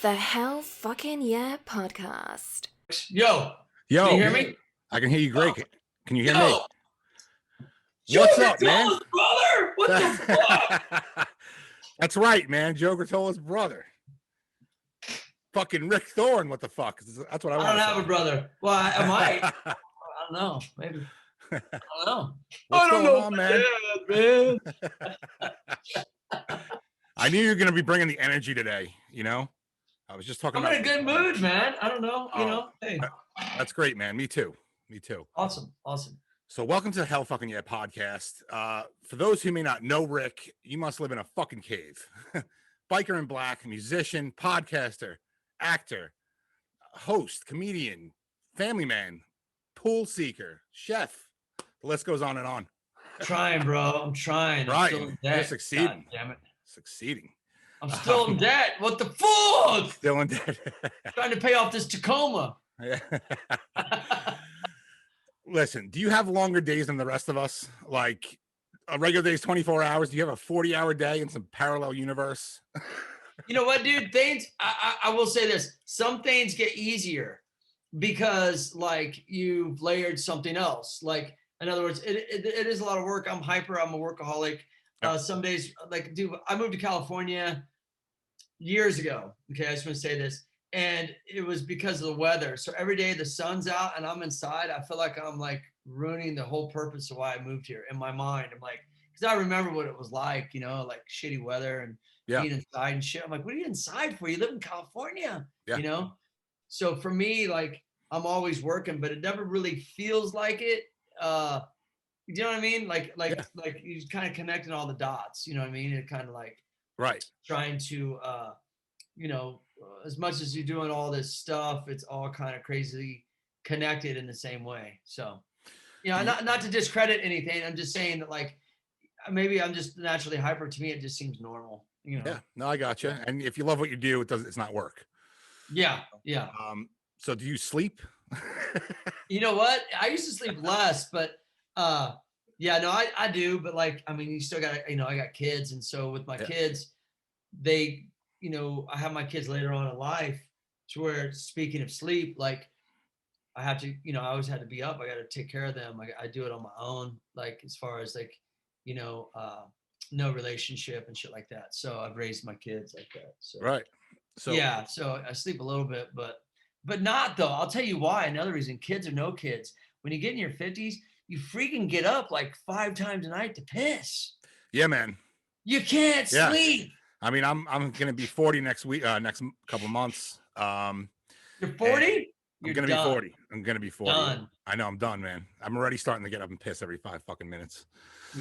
the Hell Fucking Yeah podcast. Yo, Yo, can you hear me? I can hear you great. Can you hear Yo, me? What's Joe up, man? Grutola's brother. What the fuck? That's right, man. Joe Gruttola's brother. Fucking Rick Thorne. What the fuck? That's what I want. I don't have a brother. Well, I might. I don't know. Maybe. I don't know. What's I don't going know, on, man? I knew you were gonna be bringing the energy today. You know, I was just talking. I'm in a good mood, man. I don't know. You know. Hey, that's great, man. Me too. Me too. awesome. So welcome to the Hell Fucking Yeah podcast. For those who may not know Rick, you must live in a fucking cave. Biker in black, musician, podcaster, actor, host, comedian, family man, pool seeker, chef. The list goes on and on. Trying, bro. I'm trying. I'm still in debt. You're succeeding. God damn it. Succeeding. I'm still in debt. What the fuck? Still in debt. Trying to pay off this Tacoma. Listen, do you have longer days than the rest of us? Like a regular day is 24 hours. Do you have a 40-hour day in some parallel universe? You know what, dude? Things, I will say this. Some things get easier because, like, you've layered something else. Like, in other words, it is a lot of work. I'm hyper. I'm a workaholic. Some days, like, dude, I moved to California years ago. Okay, I just want to say this. And it was because of the weather. So every day the sun's out and I'm inside, I feel like I'm, like, ruining the whole purpose of why I moved here. In my mind, I'm like, because I remember what it was like, you know, like shitty weather and being inside and shit. I'm like, what are you inside for? You live in California, you know? So for me, like, I'm always working, but it never really feels like it. You know what I mean? Like you kind of connecting all the dots, you know what I mean? It kind of like trying to, you know, as much as you're doing all this stuff, it's all kind of crazy connected in the same way. So, you know, not to discredit anything. I'm just saying that, like, maybe I'm just naturally hyper. To me, it just seems normal. You know? Yeah, no, I got you. And if you love what you do, it's not work. Yeah. So do you sleep? You know what? I used to sleep less, but yeah, no, I do. But, like, I mean, you still got, you know, I got kids. And so with my kids, they, you know, I have my kids later on in life to where, speaking of sleep, like, I have to, you know, I always had to be up. I got to take care of them. I do it on my own, like, as far as, like, you know, no relationship and shit like that. So I've raised my kids like that. So So yeah, so I sleep a little bit, but not though. I'll tell you why. Another reason, kids or no kids, when you get in your 50s, you freaking get up like 5 times a night to piss. Yeah, man. You can't sleep. I mean, I'm gonna be 40 next week, next couple months. You're 40? I'm gonna be 40. I'm gonna be 40. Done. I know, I'm done, man. I'm already starting to get up and piss every 5 fucking minutes.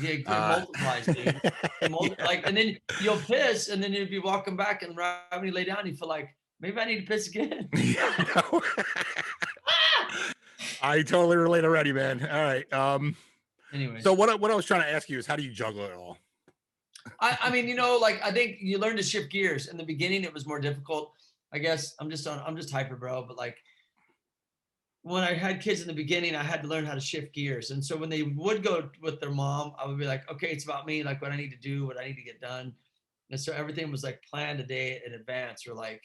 Yeah, it multiplies, dude. Like, and then you'll piss, and then you'll be walking back, and right when you lay down, you feel like, maybe I need to piss again. Yeah, I totally relate already, man. All right. Anyway. So what I was trying to ask you is, how do you juggle it all? I mean, you know, like, I think you learn to shift gears. In the beginning, it was more difficult. I guess I'm just hyper, bro. But, like, when I had kids in the beginning, I had to learn how to shift gears. And so when they would go with their mom, I would be like, okay, it's about me, like what I need to do, what I need to get done. And so everything was like planned a day in advance, or like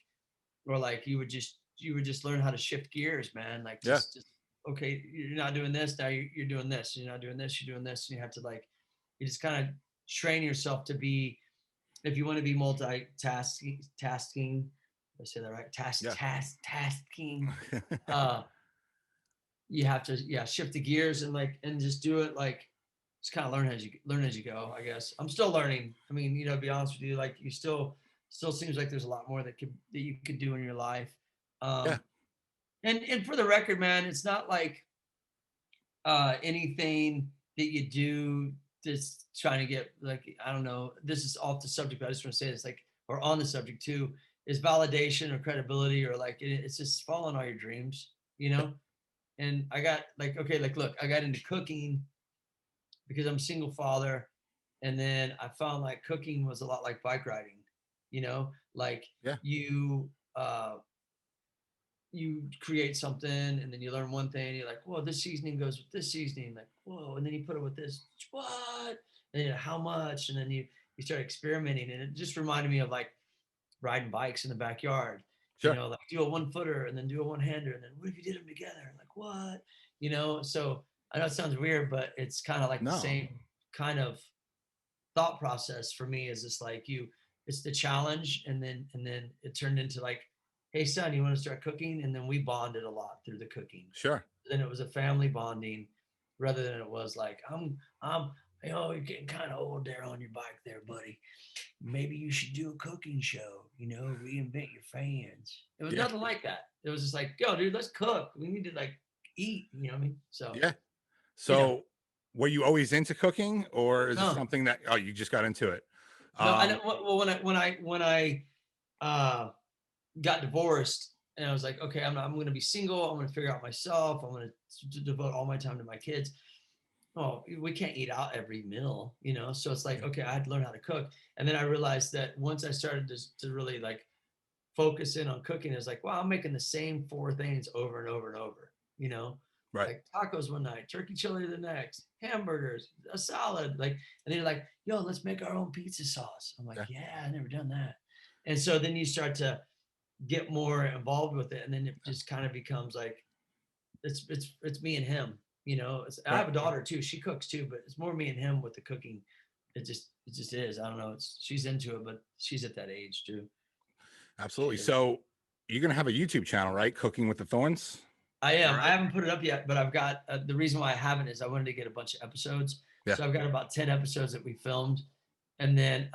you would just learn how to shift gears, man. Like, just okay, you're not doing this. Now you're doing this. You're not doing this. You're doing this. And you have to, like, you just kind of train yourself to be, if you want to be multitasking, I say that right? Tasking. You have to shift the gears and just do it, like, just kind of learn as you go, I guess. I'm still learning. I mean, you know, to be honest with you, like, you still seems like there's a lot more that you could do in your life. And for the record, man, it's not like anything that you do just trying to get, like, I don't know, this is off the subject, but I just want to say this, like, or on the subject too, is validation or credibility, or like, it's just following all your dreams, you know? And I got, like, okay, like, look, I got into cooking because I'm a single father. And then I found, like, cooking was a lot like bike riding, you know, like, you create something, and then you learn one thing. You're like, whoa, this seasoning goes with this seasoning. Like, whoa. And then you put it with this, what? And then how much? And then you start experimenting. And it just reminded me of, like, riding bikes in the backyard. Sure. You know, like do a 1-footer and then do a 1-hander. And then what if you did them together? Like what? You know, so I know it sounds weird, but it's kind of like the No. same kind of thought process for me is just like it's the challenge. And then it turned into like, hey son, you want to start cooking? And then we bonded a lot through the cooking. Sure. Then it was a family bonding rather than it was like, you know, you're getting kind of old there on your bike there, buddy. Maybe you should do a cooking show, you know, reinvent your fans. It was nothing like that. It was just like, yo, dude, let's cook. We need to like eat, you know what I mean? So yeah. So were you always into cooking, or is it No. something that you just got into it? no, I know, well, when I got divorced and I was like, okay, I'm going to be single. I'm going to figure out myself. I'm going to devote all my time to my kids. Oh, we can't eat out every meal, you know? So it's like, okay, I had to learn how to cook. And then I realized that once I started to really like focus in on cooking, it's like, wow, I'm making the same 4 things over and over and over, you know? Right. Like tacos one night, turkey chili the next, hamburgers, a salad. Like, and then you're like, yo, let's make our own pizza sauce. I'm like, yeah, I've never done that. And so then you start to get more involved with it. And then it just kind of becomes like, it's me and him. You know, I have a daughter too. She cooks too, but it's more me and him with the cooking. It just is. I don't know. She's into it, but she's at that age too. Absolutely. So you're going to have a YouTube channel, right? Cooking with the Thorns. I am. Right. I haven't put it up yet, but I've got the reason why I haven't is I wanted to get a bunch of episodes. Yeah. So I've got about 10 episodes that we filmed, and then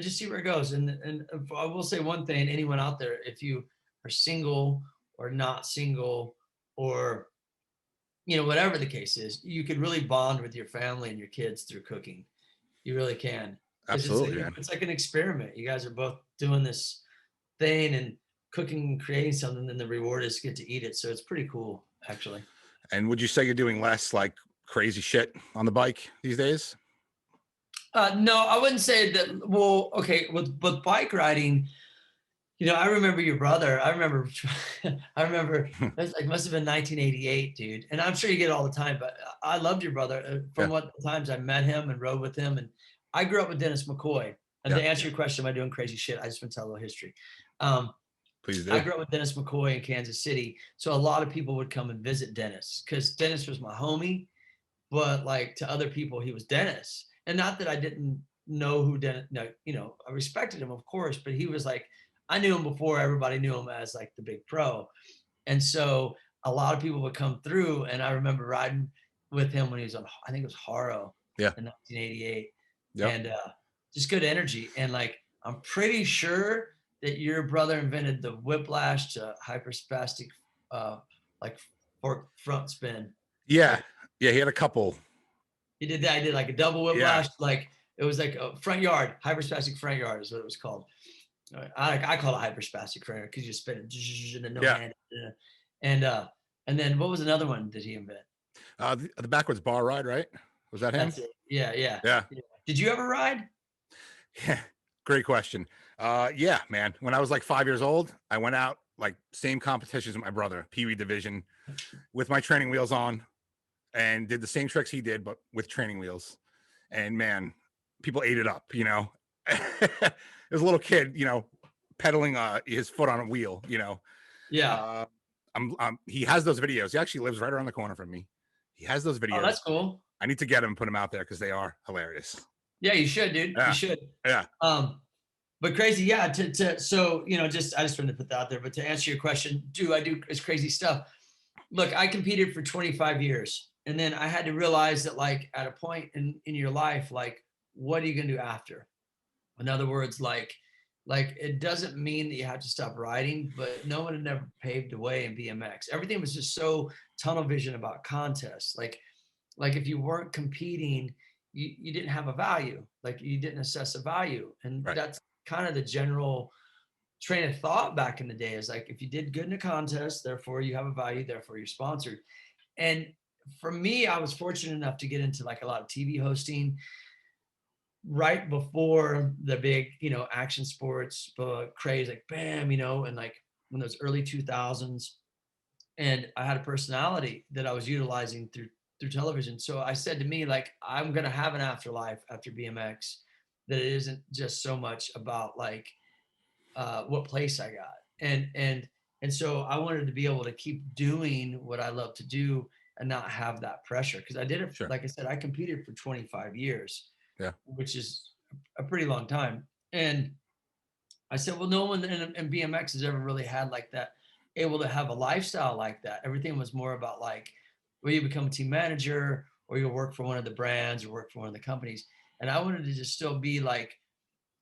just see where it goes. And I will say one thing: anyone out there, if you are single or not single, or you know, whatever the case is, you could really bond with your family and your kids through cooking. You really can. Absolutely. It's like an experiment. You guys are both doing this thing and cooking and creating something, and the reward is get to eat it. So it's pretty cool, actually. And would you say you're doing less like crazy shit on the bike these days? No, I wouldn't say that. Well, okay, with bike riding, you know, I remember your brother. I remember that's like must have been 1988, dude. And I'm sure you get it all the time, but I loved your brother from what times I met him and rode with him. And I grew up with Dennis McCoy. And to answer your question, am I doing crazy shit? I just want to tell a little history. Please do. I grew up with Dennis McCoy in Kansas City. So a lot of people would come and visit Dennis because Dennis was my homie, but like to other people, he was Dennis. And not that I didn't know who Dennis, no, you know, I respected him, of course, but he was like, I knew him before everybody knew him as like the big pro. And so a lot of people would come through, and I remember riding with him when he was on, I think it was Haro in 1988. And just good energy. And like, I'm pretty sure that your brother invented the whiplash to hyperspastic, like fork front spin. Yeah. Yeah. He had a couple. He did that. I did like a double whiplash. Like it was like a front yard, hyperspastic front yard is what it was called. I call it hyperspastic front yard because you spin it and then no hand. And then what was another one that he invent? The backwards bar ride, right? Was that him? That's it. Yeah. Did you ever ride? Yeah. Great question. Yeah, man. When I was like 5 years old, I went out like same competitions with my brother, Pee Wee division, with my training wheels on, and did the same tricks he did, but with training wheels. And man, people ate it up, you know. There's a little kid, you know, pedaling his foot on a wheel, you know. Yeah. He has those videos. He actually lives right around the corner from me. He has those videos. Oh, that's cool. I need to get him and put them out there because they are hilarious. Yeah, you should, dude. Yeah. You should. Yeah. But crazy, yeah. So you know, I just wanted to put that out there. But to answer your question, I do it's crazy stuff. Look, I competed for 25 years, and then I had to realize that, like, at a point in your life, like, what are you gonna do after? In other words, like it doesn't mean that you have to stop riding, but no one had never paved the way in BMX. Everything was just so tunnel vision about contests. Like if you weren't competing, you didn't have a value. Like you didn't assess a value. And that's kind of the general train of thought back in the day, is like, if you did good in a contest, therefore you have a value, therefore you're sponsored. And for me, I was fortunate enough to get into like a lot of TV hosting right before the big, you know, action sports craze, like bam, you know, and like in those early 2000s. And I had a personality that I was utilizing through television. So I said to me, like, I'm going to have an afterlife after BMX, that it isn't just so much about like what place I got. And so I wanted to be able to keep doing what I love to do and not have that pressure. Cause I did it, Sure. like I said, I competed for 25 years, Yeah. which is a pretty long time. And I said, well, no one in BMX has ever really had like that, able to have a lifestyle like that. Everything was more about like, well, you become a team manager or you work for one of the brands or work for one of the companies. And I wanted to just still be like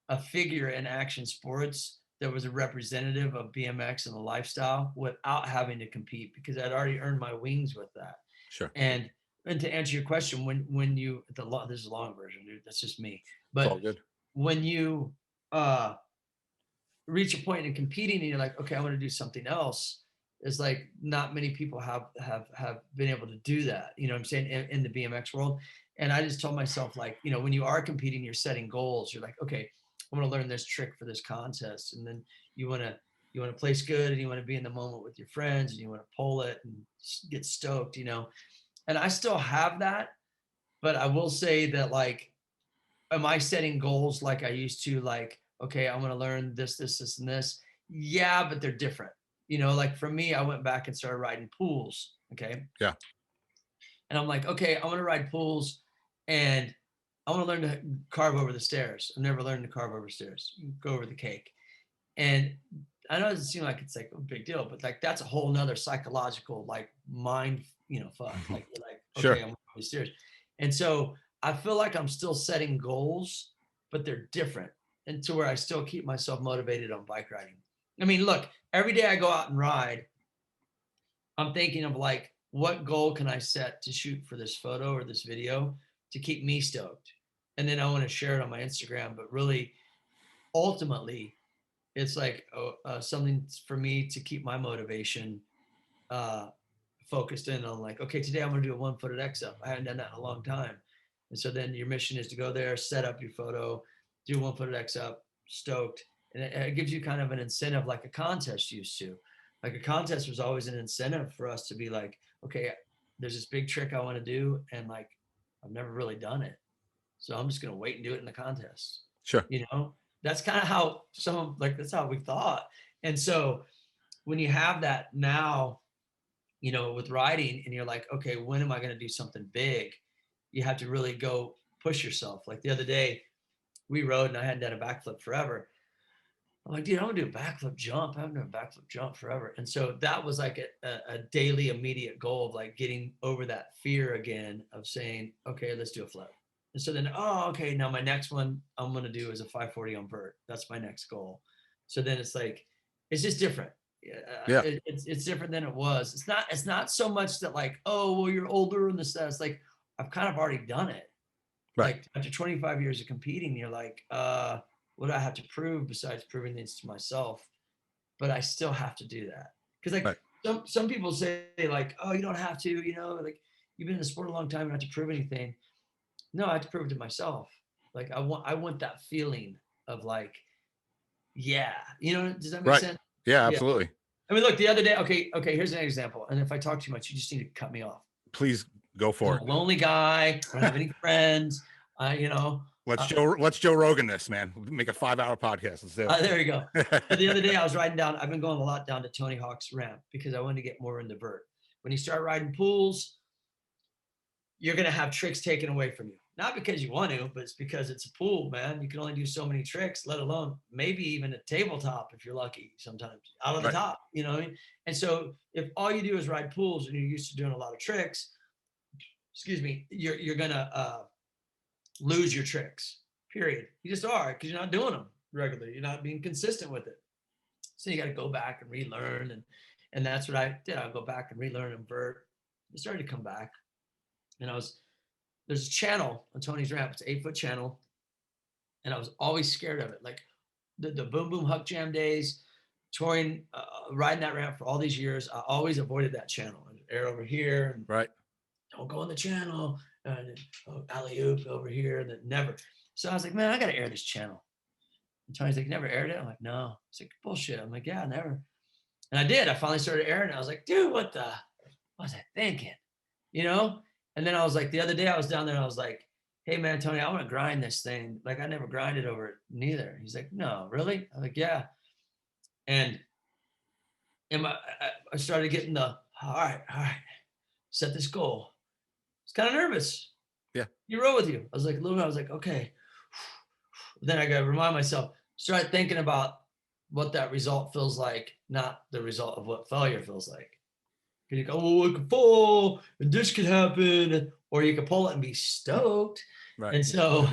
a figure in action sports that was a representative of BMX and the lifestyle without having to compete, because I'd already earned my wings with that. Sure. And to answer your question, when you this is a long version, dude. That's just me. It's all But good. when you reach a point in competing and you're like, okay, I want to do something else, it's like not many people have been able to do that. You know what I'm saying, in the BMX world. And I just told myself, like, you know, when you are competing, you're setting goals. You're like, okay, I want to learn this trick for this contest, and then you want to place good, and you want to be in the moment with your friends, and you want to pull it and get stoked, you know. And I still have that, but I will say that, like, am I setting goals like I used to? Like, okay, I want to learn this, and this. Yeah, but they're different. You know, like for me, I went back and started riding pools. Okay. Yeah. And I'm like, okay, I want to ride pools and I want to learn to carve over the stairs. I've never learned to carve over stairs, go over the cake. And I know it doesn't seem like it's like a big deal, but like that's a whole nother psychological, like mind, you know, fuck. Like you're like, Sure. okay, I'm over the stairs. And so I feel like I'm still setting goals, but they're different. And to where I still keep myself motivated on bike riding. I mean, look, every day I go out and ride, I'm thinking of like, what goal can I set to shoot for this photo or this video to keep me stoked? And then I want to share it on my Instagram. But really, ultimately, it's like something for me to keep my motivation focused in on, like, okay, today I'm going to do a 1-footed X up. I haven't done that in a long time. And so then your mission is to go there, set up your photo, do 1-footed X up, stoked. And it gives you kind of an incentive, like a contest used to. Like a contest was always an incentive for us to be like, okay, there's this big trick I want to do. And like, I've never really done it. So I'm just going to wait and do it in the contest. Sure. You know, that's kind of how that's how we thought. And so when you have that now, you know, with riding, and you're like, okay, when am I going to do something big? You have to really go push yourself. Like the other day we rode and I hadn't done a backflip forever. I'm like, dude, I want to do a backflip jump. I haven't done a backflip jump forever. And so that was like a daily immediate goal of like getting over that fear again of saying, okay, let's do a flip. And so then, oh, okay, now my next one I'm going to do is a 540 on vert. That's my next goal. So then it's like, it's just different. Yeah. It's different than it was. It's not so much that like, oh, well, you're older and this, that. It's like, I've kind of already done it. Right. Like after 25 years of competing, you're like, what do I have to prove besides proving this to myself? But I still have to do that. Because like some people say like, oh, you don't have to, you know, like you've been in the sport a long time, you don't have to prove anything. No, I have to prove it to myself. Like I want that feeling of like, yeah, you know, does that make sense? Yeah, absolutely. I mean, look, the other day, okay, here's an example. And if I talk too much, you just need to cut me off. Please go for it. I'm a lonely guy. I don't have any friends. You know. Let's Joe Rogan this, man. Make a 5-hour podcast. Let's do it. There you go. But the other day I was riding down. I've been going a lot down to Tony Hawk's ramp because I wanted to get more into vert. When you start riding pools, you're gonna have tricks taken away from you. Not because you want to, but it's because it's a pool, man. You can only do so many tricks, let alone maybe even a tabletop if you're lucky. Sometimes out of the top, you know. And so if all you do is ride pools and you're used to doing a lot of tricks, excuse me, you're gonna lose your tricks, period. You just are, because you're not doing them regularly. You're not being consistent with it. So you got to go back and relearn. And that's what I did. I'll go back and relearn and vert. It started to come back. And there's a channel on Tony's ramp. It's an 8-foot channel. And I was always scared of it. Like the Boom Boom Huck Jam days, touring, riding that ramp for all these years, I always avoided that channel. Air over here. And don't go on the channel. Alley-oop over here, and then never. So I was like, man, I got to air this channel. And Tony's like, never aired it? I'm like, no. It's like, bullshit. I'm like, yeah, never. And I did. I finally started airing it. I was like, dude, what was I thinking? You know? And then I was like, the other day I was down there and I was like, hey, man, Tony, I want to grind this thing. Like, I never grinded over it neither. He's like, no, really? I'm like, yeah. And and I started getting all right, set this goal. I was kind of nervous. Yeah. You roll with you. I was like, okay. Then I got to remind myself, start thinking about what that result feels like, not the result of what failure feels like. You go, well, I could fall and this could happen, or you could pull it and be stoked. Right. And so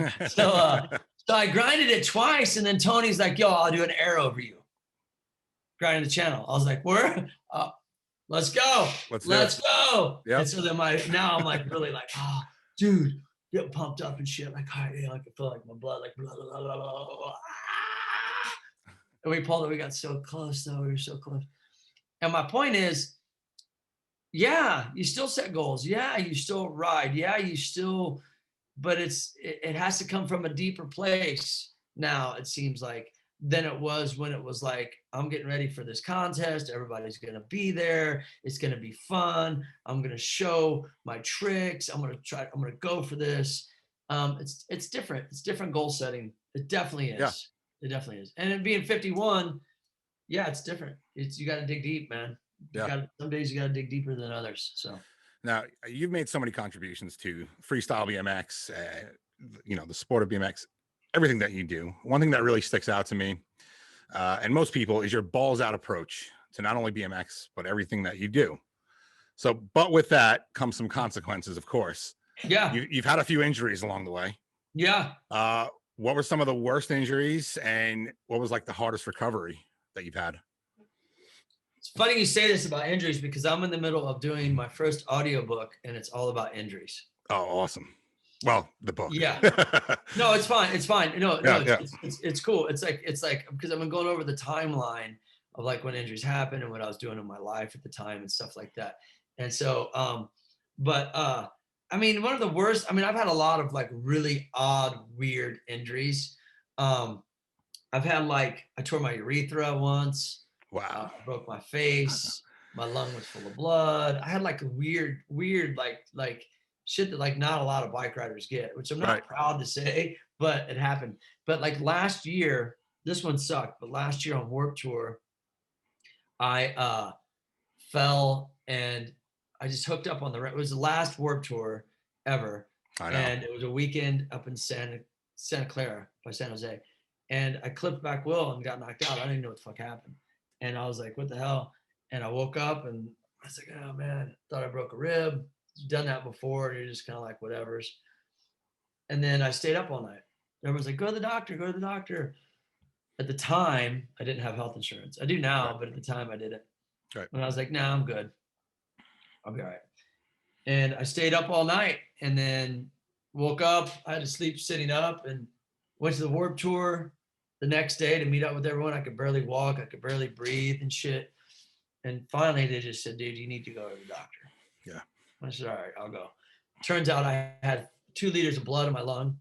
I grinded it twice, and then Tony's like, yo, I'll do an air over you. Grinding the channel. I was like, where? Let's go. Let's go. Yep. And so then now I'm like really like, oh, dude, getting pumped up and shit. Like, I can feel like my blood, like blah, blah, blah, blah, blah. And we pulled it. We got so close though. We were so close. And my point is, yeah, you still set goals. Yeah, you still ride. Yeah, you still, but it has to come from a deeper place now, it seems like, than it was when it was like, I'm getting ready for this contest. Everybody's going to be there. It's going to be fun. I'm going to show my tricks. I'm going to go for this. It's different. It's different goal setting. It definitely is. Yeah. It definitely is. And it being 51, yeah, it's different. You got to dig deep, man. Some days you got to dig deeper than others. So now you've made so many contributions to freestyle BMX, the sport of BMX, everything that you do. One thing that really sticks out to me, and most people, is your balls out approach to not only BMX, but everything that you do. So, but with that comes some consequences, of course. Yeah. You've had a few injuries along the way. Yeah. What were some of the worst injuries, and what was like the hardest recovery that you've had? It's funny you say this about injuries, because I'm in the middle of doing my first audiobook, and it's all about injuries. Oh, awesome. Well, the book. Yeah. No, it's fine. It's fine. No, it's cool. It's like because I've been going over the timeline of like when injuries happened and what I was doing in my life at the time and stuff like that. And so, I mean, one of the worst, I mean, I've had a lot of like really odd, weird injuries. I've had I tore my urethra once. Wow. I broke my face. My lung was full of blood. I had like a weird, like shit that like not a lot of bike riders get, which I'm not proud to say, but it happened. But like last year, this one sucked, but last year on Warped Tour, I fell and I just hooked up on it was the last Warped Tour ever. I know. And it was a weekend up in Santa Clara by San Jose. And I clipped back wheel and got knocked out. I didn't even know what the fuck happened. And I was like, what the hell? And I woke up and I was like, oh man, thought I broke a rib. Done that before. And you're just kind of like, whatever's. And then I stayed up all night. Everyone's like, go to the doctor. At the time, I didn't have health insurance. I do now, but at the time I didn't. Right. And I was like, nah, I'm good. I'll be all right. And I stayed up all night and then woke up. I had to sleep sitting up and went to the Warped Tour the next day to meet up with everyone. I could barely walk. I could barely breathe and shit. And finally they just said, dude, you need to go to the doctor. Yeah. I said, all right, I'll go. Turns out I had 2 liters of blood in my lung.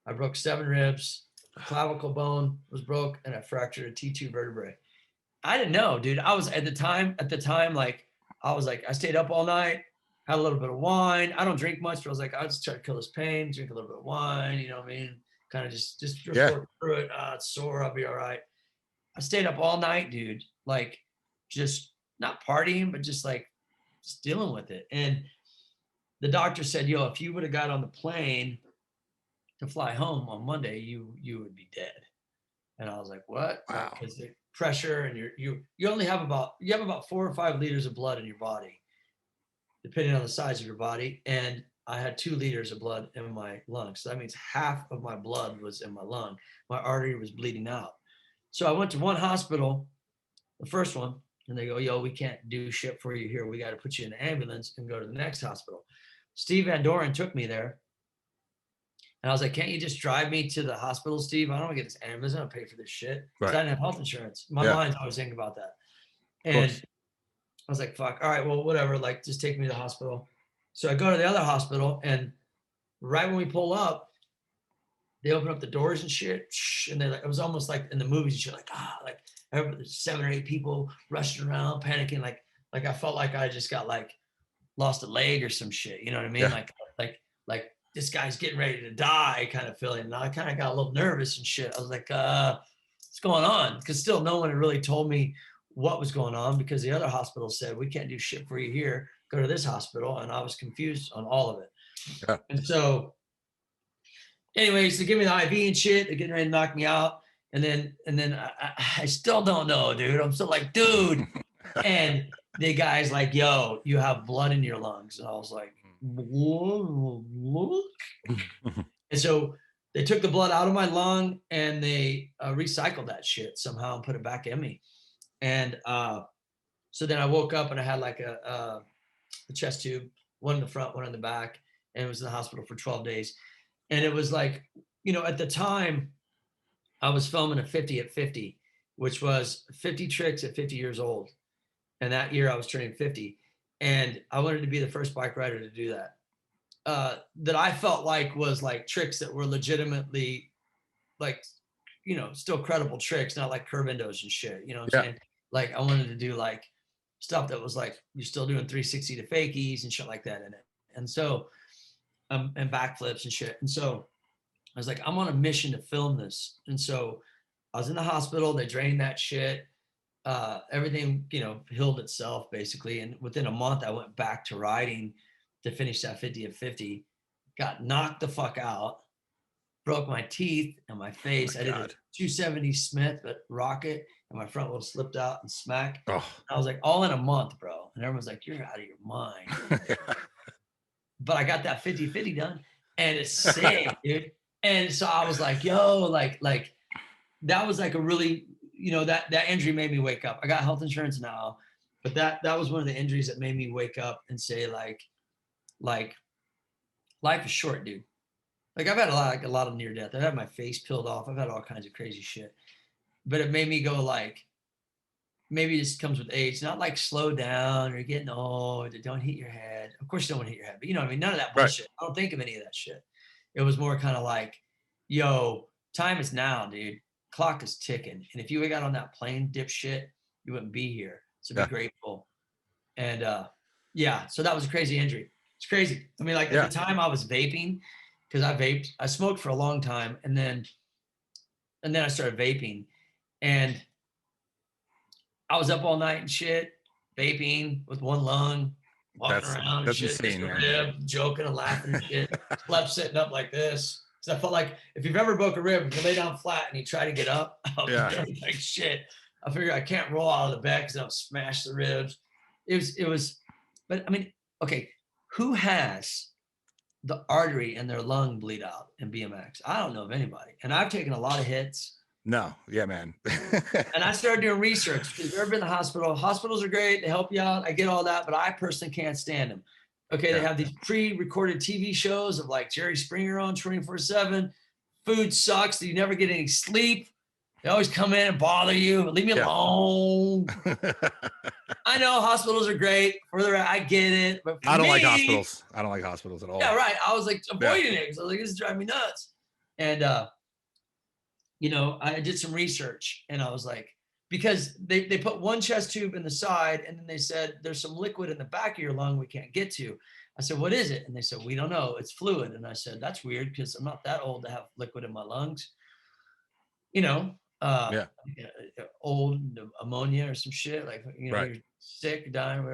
I broke 7 ribs. A clavicle bone was broke, and I fractured a T2 vertebrae. I didn't know, dude. I was at the time, like, I stayed up all night, had a little bit of wine. I don't drink much, but I was like, I'll just try to kill this pain, drink a little bit of wine, you know what I mean? Kind of just work through it. It's sore, I'll be all right. I stayed up all night, dude. Like, just not partying, but just dealing with it. And the doctor said, yo, if you would have got on the plane to fly home on Monday, you would be dead. And I was like, what? Wow. Because the pressure and you only have about 4 or 5 liters of blood in your body, depending on the size of your body. And I had 2 liters of blood in my lungs. So that means half of my blood was in my lung. My artery was bleeding out. So I went to one hospital, the first one, and they go, yo, we can't do shit for you here. We got to put you in an ambulance and go to the next hospital. Steve Van Doren took me there. And I was like, can't you just drive me to the hospital, Steve? I don't want to get this ambulance. I don't pay for this shit. Because I didn't have health insurance. My mind's always thinking about that. And I was like, fuck, all right, well, whatever. Like, just take me to the hospital. So I go to the other hospital, and right when we pull up, they open up the doors and shit. And they're like, it was almost like in the movies and shit, like 7 or 8 people rushing around, panicking. Like I felt like I just got lost a leg or some shit. You know what I mean? Yeah. Like this guy's getting ready to die kind of feeling. And I kind of got a little nervous and shit. I was like, what's going on? Because still no one had really told me what was going on because the other hospital said, we can't do shit for you here. Go to this hospital. And I was confused on all of it. Yeah. And so anyways, they give me the IV and shit. They're getting ready to knock me out. And then I still don't know, dude. I'm still like, dude. And the guy's like, yo, you have blood in your lungs. And I was like, look. And so they took the blood out of my lung and they recycled that shit somehow and put it back in me. And so then I woke up and I had like a chest tube, one in the front, one in the back, and was in the hospital for 12 days. And it was like, you know, at the time I was filming a 50 at 50, which was 50 tricks at 50 years old. And that year I was turning 50. And I wanted to be the first bike rider to do that. That I felt like was like tricks that were legitimately like, you know, still credible tricks, not like curb endos and shit. You know what I'm saying? Like I wanted to do like stuff that was like, you're still doing 360 to fakies and shit like that in it. And so, and backflips and shit. And so I was like, I'm on a mission to film this. And so I was in the hospital, they drained that shit. Everything, you know, healed itself basically. And within a month, I went back to riding to finish that 50 at 50, got knocked the fuck out, broke my teeth and my face. I did a 270 Smith, but rocket, and my front wheel slipped out and smack. Oh. I was like, all in a month, bro. And everyone's like, you're out of your mind. But I got that 50-50 done and it's sick, dude. And so I was like, yo, like that was like a really, you know, that injury made me wake up. I got health insurance now, but that was one of the injuries that made me wake up and say like life is short, dude. Like I've had a lot of near death. I've had my face peeled off. I've had all kinds of crazy shit, but it made me go like, maybe this comes with age, not like slow down or getting old, or don't hit your head. Of course you don't want to hit your head, but you know what I mean? None of that bullshit. Right. I don't think of any of that shit. It was more kind of like, yo, time is now, dude. Clock is ticking. And if you got on that plane, dipshit, you wouldn't be here. So be grateful. And yeah, so that was a crazy injury. It's crazy. I mean, like at the time I was vaping because I smoked for a long time. And then I started vaping and I was up all night and shit, vaping with one lung, walking around and shit, insane, joking and laughing and shit. Slept sitting up like this. Because I felt like if you've ever broke a rib, if you lay down flat and you try to get up, I was like shit. I figure I can't roll out of the bed because I'll smash the ribs. It was, but I mean, okay, who has the artery in their lung bleed out in BMX? I don't know of anybody. And I've taken a lot of hits. No, yeah, man. And I started doing research because you've ever been in the hospital. Hospitals are great. They help you out. I get all that, but I personally can't stand them. Okay, they have these pre-recorded TV shows of like Jerry Springer on 24/7. Food sucks. You never get any sleep. They always come in and bother you. Leave me alone. I know hospitals are great. I get it. But I don't like hospitals. I don't like hospitals at all. Yeah, right. I was like avoiding it because I was like, this is driving me nuts. And you know, I did some research and I was like, because they put one chest tube in the side and then they said, there's some liquid in the back of your lung we can't get to. I said, what is it? And they said, we don't know. It's fluid. And I said, that's weird because I'm not that old to have liquid in my lungs. You know, old ammonia or some shit, like, you know, you're sick, dying,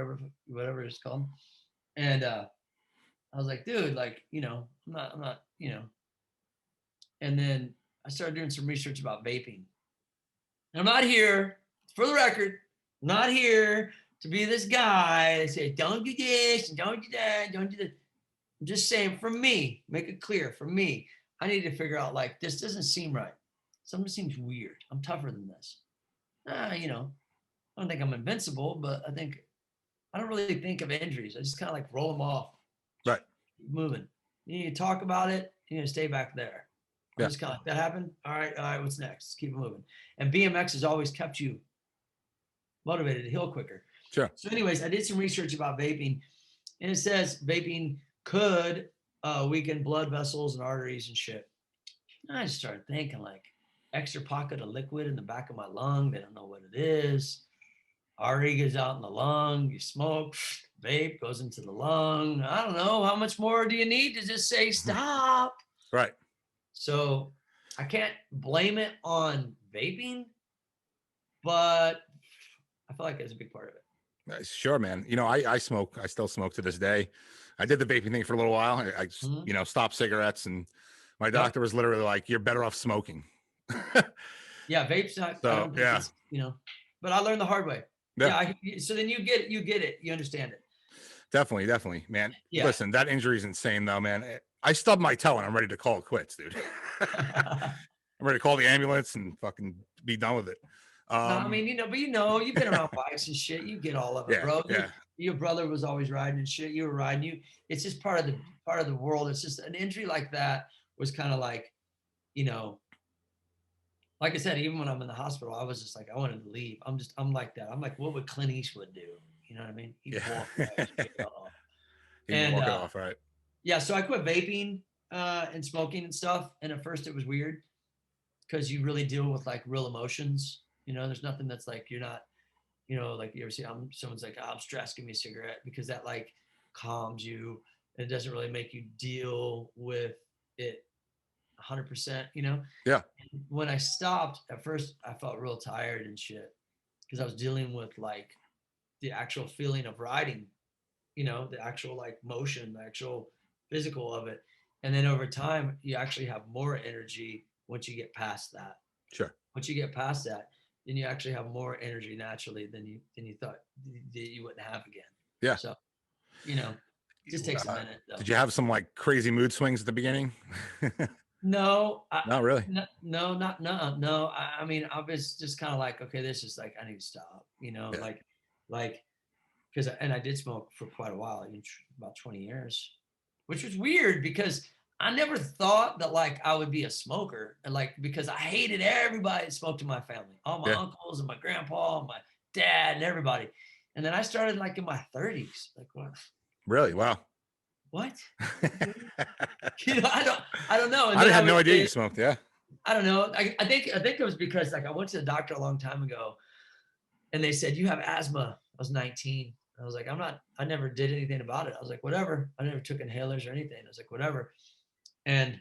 whatever it's called. And I was like, dude, like, you know, I'm not, you know. And then I started doing some research about vaping. And I'm not here, for the record, I'm not here to be this guy that says, don't do this, and don't do that, don't do that. I'm just saying, for me, make it clear, for me, I need to figure out, like, this doesn't seem right. Something seems weird. I'm tougher than this. You know, I don't think I'm invincible, but I don't really think of injuries. I just kind of like roll them off. Right. Keep moving. You need to talk about it. You need to stay back there. I'm just kind of like, that happened? All right, what's next? Let's keep moving. And BMX has always kept you motivated to heal quicker. Sure. So anyways, I did some research about vaping, and it says vaping could weaken blood vessels and arteries and shit. And I just started thinking, like, extra pocket of liquid in the back of my lung. They don't know what it is. Artery goes out in the lung. You smoke, vape goes into the lung. I don't know. How much more do you need to just say stop? Right. So I can't blame it on vaping, but I feel like it's a big part of it. Sure, man. You know, I smoke. I still smoke to this day. I did the vaping thing for a little while. I Mhm. you know, stopped cigarettes, and my Yep. doctor was literally like, "You're better off smoking." Yeah, vapes not. I So don't think yeah, it's, but I learned the hard way. yeah, Yeah, so then you get it, you understand it. definitely, man. Yeah. Listen, that injury is insane, though, man. I stubbed my toe, and I'm ready to call it quits, dude. I'm ready to call the ambulance and fucking be done with it. No, I mean, but you've been around bikes and shit. You get all of it, Yeah, bro. yeah, Your brother was always riding and shit. You were riding. It's just part of the world. It's just an injury like that was kind of like, you know, like I said, even when I'm in the hospital, I was just like, I wanted to leave. I'm like that. I'm like, what would Clint Eastwood do? You know what I mean? He'd walk yeah. away. Just get off. He can And walk it off, right? yeah, so I quit vaping and smoking and stuff. And at first it was weird because you really deal with like real emotions. There's nothing that's like you're not, like you ever see someone's like, oh, I'm stressed, give me a cigarette, because that like calms you. And it doesn't really make you deal with it 100%. Yeah, When I stopped, at first I felt real tired and shit because I was dealing with like the actual feeling of riding, the actual like motion, the actual physical of it. And then over time, you actually have more energy once you get past that. sure. Once you get past that, then you actually have more energy naturally than you thought that you wouldn't have again. Yeah. So, it just takes a minute though. Did you have some like crazy mood swings at the beginning? No, Not really. no, not no, no. I mean, I was just kind of like, okay, this is like, I need to stop. Yeah. Like because I did smoke for quite a while, about 20 years, which was weird because I never thought that like I would be a smoker, and like because I hated everybody that smoked in my family, all my Yeah. uncles and my grandpa and my dad and everybody. And then I started like in my 30s, like what? Really? Wow. What? I don't know. And I then had no idea you smoked. Yeah. I don't know. I think it was because like I went to the doctor a long time ago, and they said you have asthma. I was 19. I was like, I never did anything about it. I was like, whatever. I never took inhalers or anything. I was like, whatever. And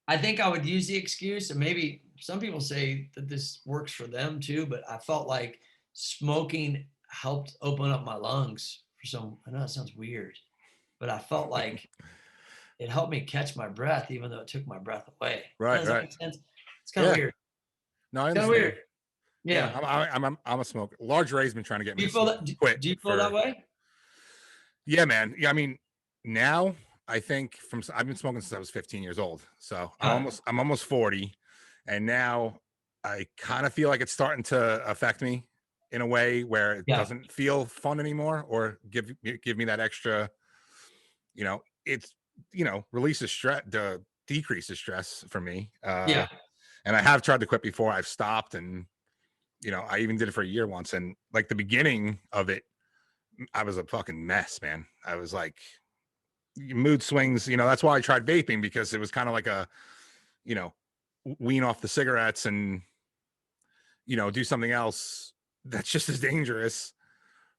I think I would use the excuse, and maybe some people say that this works for them too, but I felt like smoking helped open up my lungs I know that sounds weird, but I felt like it helped me catch my breath, even though it took my breath away. Right. Does that Right. make sense? It's kind of Yeah. weird. No, I Kind of understand. weird. Yeah. Yeah. I'm a smoker. Large Ray's been trying to get Do me you to feel smoke, that? quit Do you feel that for. way? Yeah, man. Yeah. I mean, now I think I've been smoking since I was 15 years old. So I'm almost 40. And now I kind of feel like it's starting to affect me in a way where it Yeah. doesn't feel fun anymore, or give me that extra, it's, releases stress, decreases stress for me. Yeah. And I have tried to quit before. I've stopped, and, I even did it for a year once. And like the beginning of it, I was a fucking mess, man. I was like, mood swings, that's why I tried vaping, because it was kind of like a, you know, wean off the cigarettes and, do something else that's just as dangerous,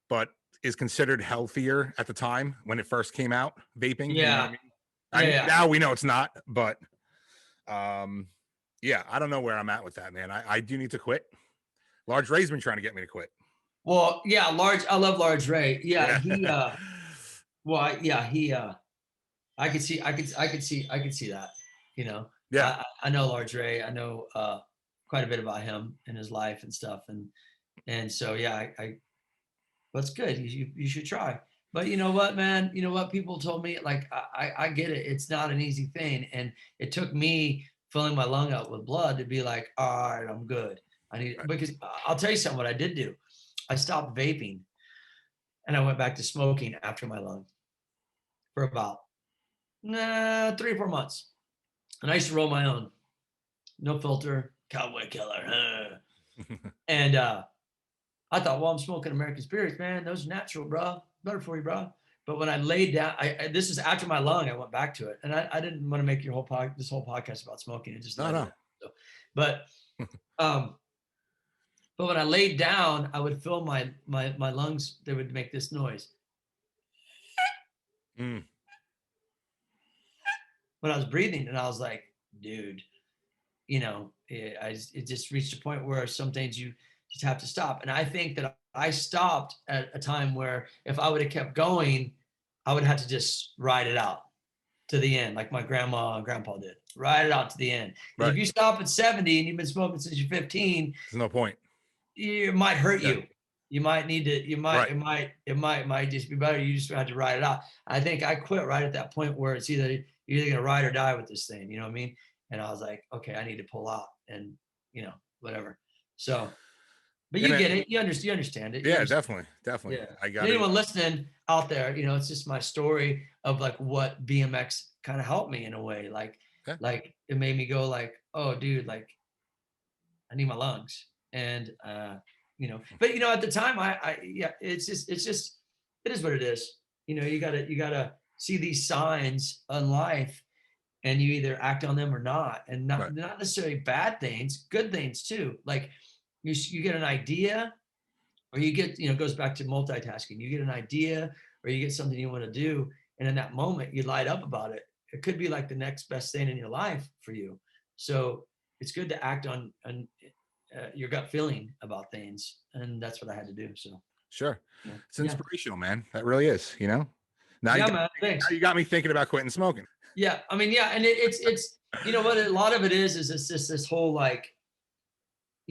but is considered healthier at the time when it first came out, vaping. You know what I Yeah. mean? Yeah. Now we know it's not, but yeah, I don't know where I'm at with that, man. I do need to quit. Large Ray's been trying to get me to quit. Well, yeah, I love Large Ray. Yeah, he I could see that, Yeah. I know Large Ray. I know quite a bit about him and his life and stuff. And so yeah, that's good. You should try. But you know what, man? You know what? People told me, like, I get it. It's not an easy thing. And it took me filling my lung out with blood to be like, all right, I'm good. Because I'll tell you something, what I did do. I stopped vaping and I went back to smoking after my lung for about 3 or 4 months. And I used to roll my own, no filter, cowboy killer. And I thought, well, I'm smoking American spirits, man. Those are natural, bro. Better for you, bro. But when I laid down, this is after my lung, I went back to it. And I didn't want to make this whole podcast about smoking. It just No. so, but when I laid down, I would fill my lungs. They would make this noise. Mm. When I was breathing, and I was like, dude, it just reached a point where some things just have to stop. And I think that I stopped at a time where if I would have kept going, I would have to just ride it out to the end, like my grandma and grandpa did. Ride it out to the end. Because Right. if you stop at 70 and you've been smoking since you're 15, There's no point. it might hurt you. You might need to, Right. it might just be better. You just have to ride it out. I think I quit right at that point where it's you're either gonna ride or die with this thing, you know what I mean? And I was like, okay, I need to pull out and whatever. So, but you get it, you understand it. Yeah, definitely. Yeah. I got anyone listening out there, it's just my story of like what BMX kind of helped me in a way. Like it made me go like, oh dude, like I need my lungs. And but at the time it's just it is what it is. You gotta see these signs in life and you either act on them or not. And not necessarily bad things, good things too. Like you get an idea, or you get, it goes back to multitasking. You get an idea or you get something you want to do. And in that moment, you light up about it. It could be like the next best thing in your life for you. So it's good to act on your gut feeling about things. And that's what I had to do. So sure. It's inspirational, man. That really is, Now, man, thanks. Now you got me thinking about quitting smoking. Yeah. I mean, and it's what a lot of it is it's just this whole like,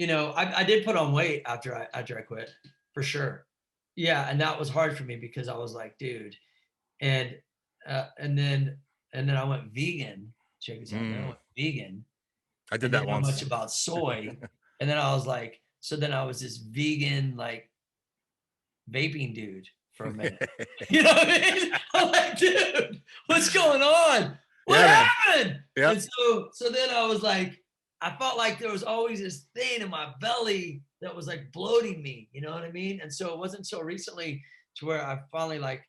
I did put on weight after I quit, for sure. Yeah, and that was hard for me because I was like, dude, and then I went vegan. Check this out. Then I went vegan. I did that once. Not much about soy, and then I was like, so then I was this vegan like vaping dude for a minute. You know what I mean? I'm like, dude, what's going on? What happened? Yeah. And so then I was like, I felt like there was always this thing in my belly that was like bloating me, you know what I mean? And so it wasn't until recently to where I finally like,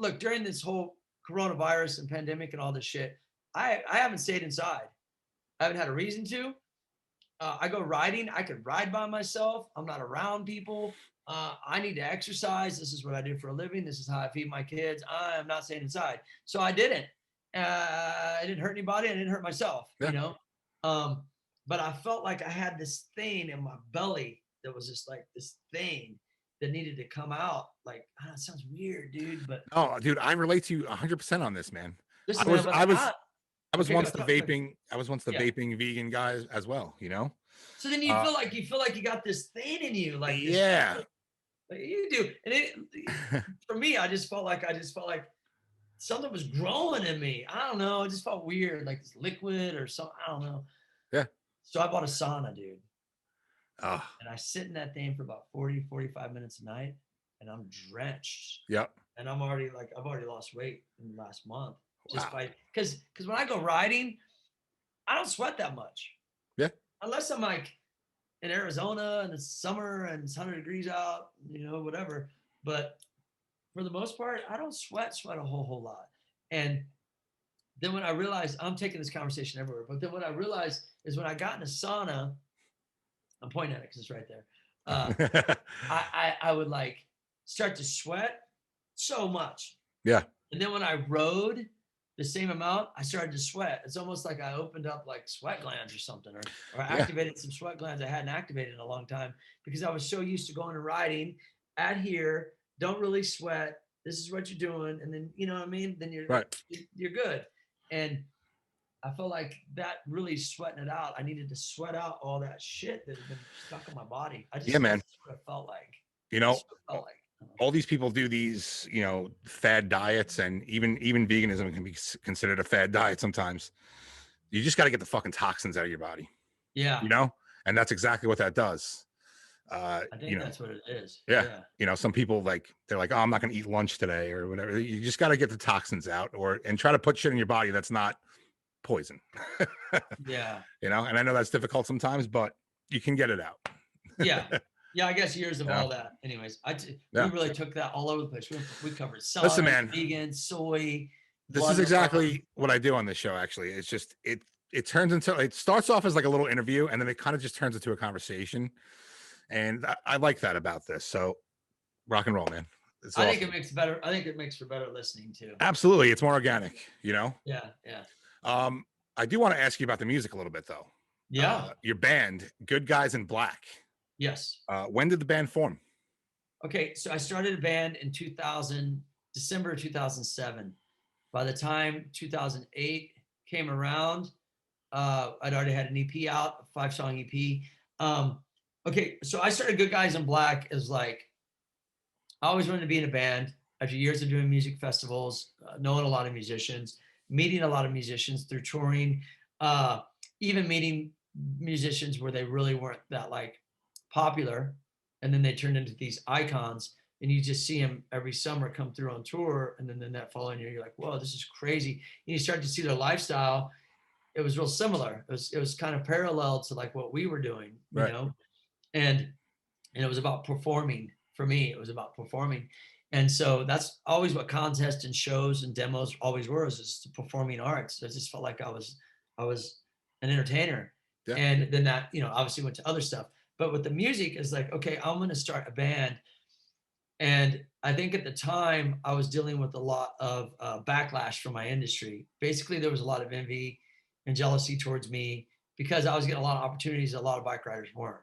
look, during this whole coronavirus and pandemic and all this shit, I haven't stayed inside. I haven't had a reason to. I go riding. I could ride by myself. I'm not around people. I need to exercise. This is what I do for a living. This is how I feed my kids. I am not staying inside. So I didn't. I didn't hurt anybody. I didn't hurt myself, but I felt like I had this thing in my belly that was just like this thing that needed to come out. Like, it sounds weird, dude, but no, dude, I relate to you 100% on this, man. Listen, I was once the vaping vegan guy as well, So then you feel like you got this thing in you, like this, like you do. And for me, I just felt like something was growing in me. I don't know. It just felt weird, like this liquid or something. I don't know. Yeah. So I bought a sauna, dude. Oh. And I sit in that thing for about 40, 45 minutes a night, and I'm drenched. Yep. And I've already lost weight in the last month. Just because when I go riding, I don't sweat that much. Yeah. Unless I'm like in Arizona and it's summer and it's 100 degrees out, whatever. But for the most part, I don't sweat a whole lot. And then when I realized, I'm taking this conversation everywhere, but then what I realized is when I got in a sauna, I'm pointing at it because it's right there. I would like start to sweat so much. Yeah. And then when I rode the same amount, I started to sweat. It's almost like I opened up like sweat glands or something, or activated some sweat glands I hadn't activated in a long time because I was so used to going and riding at here. Don't really sweat. This is what you're doing. And then, you know what I mean? Then you're good. And I felt like that really sweating it out. I needed to sweat out all that shit that had been stuck in my body. Man. That's what it felt like. All these people do these, fad diets, and even veganism can be considered a fad diet sometimes. You just got to get the fucking toxins out of your body. Yeah. And that's exactly what that does. I think that's what it is. Yeah. Some people they're like, oh, I'm not going to eat lunch today or whatever. You just got to get the toxins out and try to put shit in your body that's not poison. Yeah. And I know that's difficult sometimes, but you can get it out. Yeah. I guess years of all that. Anyways, we really took that all over the place. We covered sauna, vegan, soy. This is exactly what I do on this show. Actually, it's just it starts off as like a little interview, and then it kind of just turns into a conversation. And I like that about this. So rock and roll, man. I think it makes better. I think it makes for better listening too. Absolutely. It's more organic, Yeah. I do want to ask you about the music a little bit though. Yeah. Your band, Good Guys in Black. Yes. When did the band form? Okay, so I started a band in December 2007. By the time 2008 came around, I'd already had an EP out, a 5-song EP. Okay, so I started Good Guys in Black as like, I always wanted to be in a band after years of doing music festivals, knowing a lot of musicians, meeting a lot of musicians through touring, even meeting musicians where they really weren't that like popular. And then they turned into these icons and you just see them every summer come through on tour. And then that following year, you're like, whoa, this is crazy. And you start to see their lifestyle. It was real similar. It was kind of parallel to like what we were doing, you know? And it was about performing. For me, it was about performing. And so that's always what contests and shows and demos always were, is the performing arts. I just felt like I was an entertainer. Yeah. And then that, you know, obviously went to other stuff. But with the music is like, okay, I'm going to start a band. And I think at the time I was dealing with a lot of backlash from my industry. Basically, there was a lot of envy and jealousy towards me because I was getting a lot of opportunities that a lot of bike riders weren't.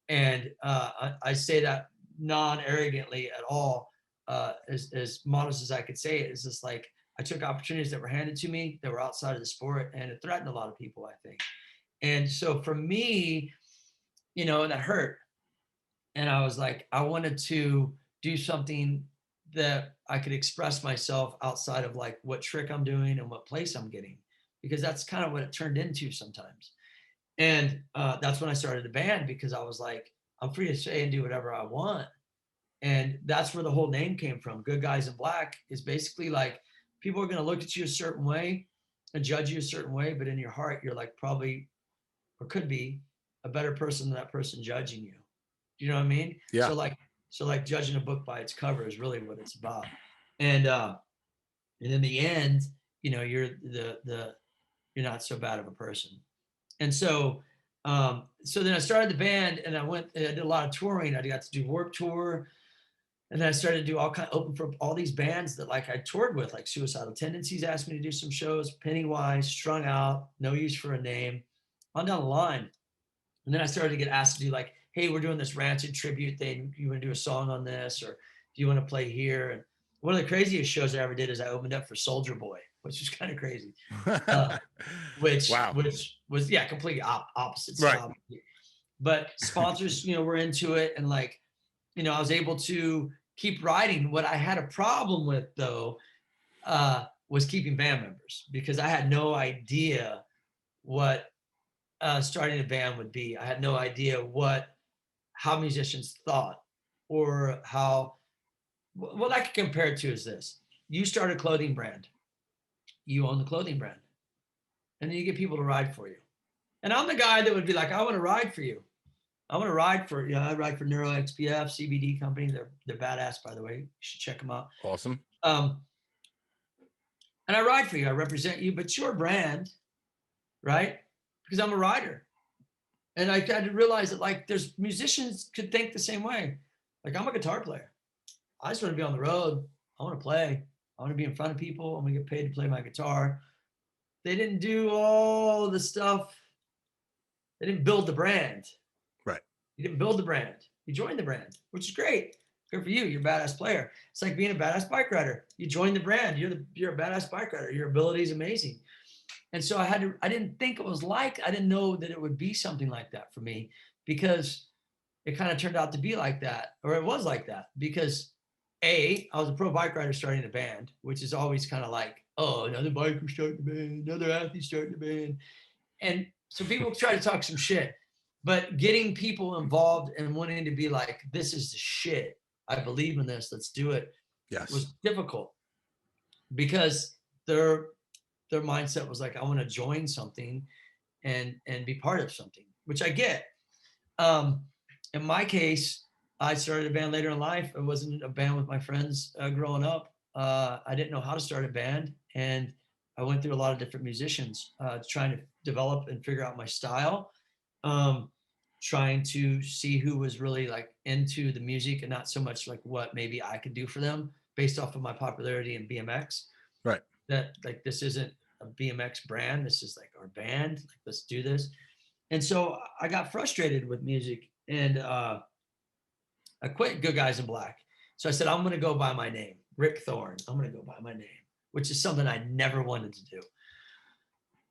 And I say that non-arrogantly at all, as modest as I could say it. Is just like I took opportunities that were handed to me that were outside of the sport, and it threatened a lot of people, I think. And so for me, you know, that hurt. And I was like, I wanted to do something that I could express myself outside of like what trick I'm doing and what place I'm getting, because that's kind of what it turned into sometimes. And that's when I started a band, because I was like, I'm free to say and do whatever I want. And that's where the whole name came from. Good Guys in Black is basically like, people are going to look at you a certain way and judge you a certain way, but in your heart, you're like probably, or could be, a better person than that person judging you. Do you know what I mean? Yeah. So like judging a book by its cover is really what it's about. And in the end, you know, you're you're not so bad of a person. And so so then I started the band, and I did a lot of touring. I got to do Warped Tour, and then I started to do open for all these bands that like I toured with, like Suicidal Tendencies asked me to do some shows, Pennywise, Strung Out, No Use for a Name, on down the line. And then I started to get asked to do like, hey, we're doing this Rancid tribute thing. You want to do a song on this, or do you want to play here? And one of the craziest shows I ever did is I opened up for Soldier Boy, which was kind of crazy. Which was completely opposite style. Right. But sponsors, you know, were into it, and like, you know, I was able to keep writing. What I had a problem with though was keeping band members, because I had no idea what starting a band would be. I had no idea how musicians thought, or how. What I could compare it to is this: you start a clothing brand, you own the clothing brand, and then you get people to ride for you. And I'm the guy that would be like, I want to ride for you. I want to ride for, you know, I ride for Neuro XPF, CBD company. They're badass, by the way. You should check them out. Awesome. And I ride for you. I represent you, but it's your brand, right? Because I'm a rider. And I had to realize that like there's musicians could think the same way. Like, I'm a guitar player. I just want to be on the road. I want to play. I want to be in front of people. I'm going to get paid to play my guitar. They didn't do all the stuff. They didn't build the brand. Right. You didn't build the brand. You joined the brand, which is great. Good for you. You're a badass player. It's like being a badass bike rider. You join the brand. You're a badass bike rider. Your ability is amazing. And so I didn't think it was like, I didn't know that it would be something like that for me, because it kind of turned out to be like that, or it was like that, because I was a pro bike rider starting a band, which is always kind of like, oh, another biker starting a band, another athlete starting a band. And so people try to talk some shit, but getting people involved and wanting to be like, this is the shit. I believe in this. Let's do it. Yes. Was difficult, because their mindset was like, I want to join something and be part of something, which I get. In my case, I started a band later in life. It wasn't a band with my friends growing up. I didn't know how to start a band, and I went through a lot of different musicians, trying to develop and figure out my style, trying to see who was really like into the music and not so much like what maybe I could do for them based off of my popularity in BMX. Right. That like, this isn't a BMX brand. This is like our band. Like, let's do this. And so I got frustrated with music, and I quit Good Guys in Black. So I said, I'm going to go by my name, Rick Thorne. I'm going to go by my name, which is something I never wanted to do.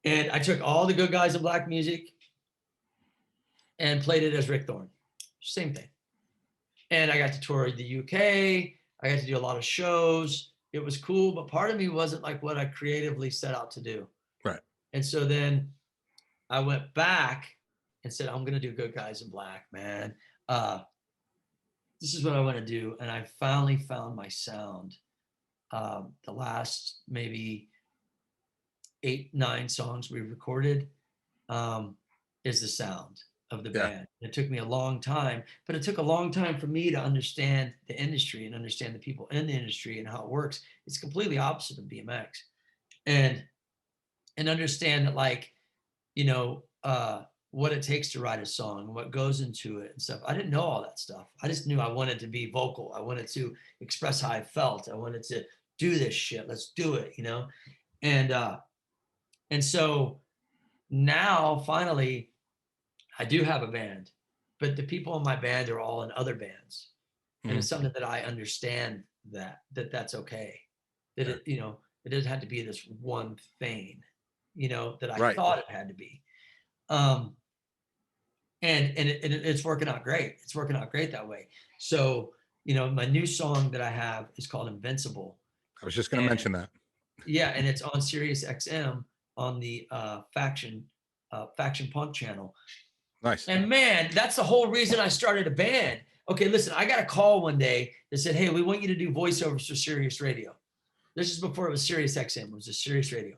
And I took all the Good Guys in Black music and played it as Rick Thorne. Same thing. And I got to tour the UK. I got to do a lot of shows. It was cool, but part of me wasn't like what I creatively set out to do. Right. And so then I went back and said, I'm going to do Good Guys in Black, man. This is what I want to do. And I finally found my sound. The last maybe 8, 9 songs we recorded is the sound of the band. It took me a long time, but it took a long time for me to understand the industry and understand the people in the industry and how it works. It's completely opposite of BMX. And understand that, like, you know, what it takes to write a song, what goes into it and stuff. I didn't know all that stuff. I just knew I wanted to be vocal. I wanted to express how I felt. I wanted to do this shit. Let's do it, you know? And so now finally I do have a band, but the people in my band are all in other bands. And it's something that I understand that's okay. That it, you know, it doesn't have to be this one thing, you know, that I thought it had to be. And it's working out great. It's working out great that way. So, you know, my new song that I have is called Invincible. I was just going to mention that. Yeah. And it's on Sirius XM on the Faction Punk channel. Nice. And man, that's the whole reason I started a band. Okay, listen, I got a call one day that said, hey, we want you to do voiceovers for Sirius Radio. This is before it was Sirius XM. It was a Sirius Radio.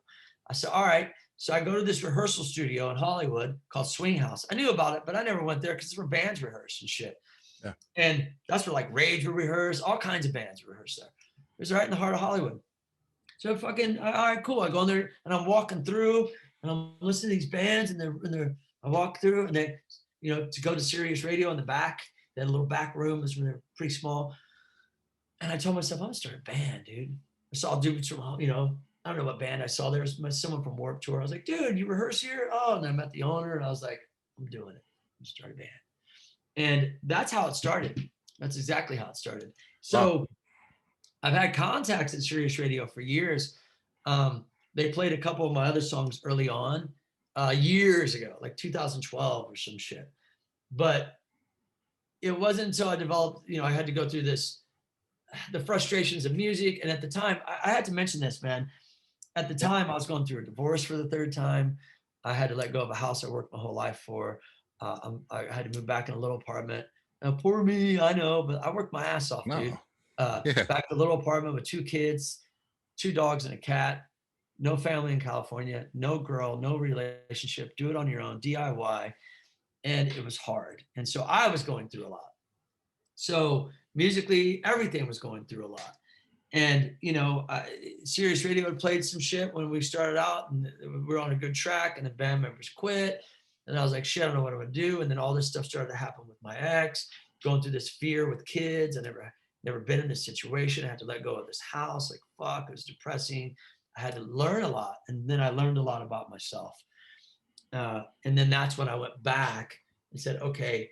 I said, all right. So I go to this rehearsal studio in Hollywood called Swing House. I knew about it, but I never went there because it's where bands rehearse and shit. Yeah. And that's where like Rage would rehearse, all kinds of bands rehearse there. It was right in the heart of Hollywood. So fucking, all right, cool. I go in there and I'm walking through and I'm listening to these bands and I walk through and they, you know, to go to Sirius Radio in the back, that little back room is when they're pretty small. And I told myself, I'm gonna start a band, dude. I saw dudes from, you know, I don't know what band I saw. There was someone from Warped Tour. I was like, dude, you rehearse here? Oh, and I met the owner and I was like, I'm doing it. I'm starting a band. And that's how it started. That's exactly how it started. So wow. I've had contacts at Sirius Radio for years. They played a couple of my other songs early on, years ago, like 2012 or some shit. But it wasn't until I developed, you know, I had to go through the frustrations of music. And at the time, I had to mention this, man. At the time, I was going through a divorce for the 3rd time. I had to let go of a house I worked my whole life for. I had to move back in a little apartment. Now, poor me, I know, but I worked my ass off, dude. Back in a little apartment with 2 kids, 2 dogs and a cat, no family in California, no girl, no relationship, do it on your own, DIY. And it was hard. And so I was going through a lot. So musically, everything was going through a lot. And, you know, Sirius Radio had played some shit when we started out and we were on a good track and the band members quit. And I was like, shit, I don't know what I'm going to do. And then all this stuff started to happen with my ex, going through this fear with kids. I never been in this situation. I had to let go of this house. Like, fuck, it was depressing. I had to learn a lot. And then I learned a lot about myself. And then that's when I went back and said, okay,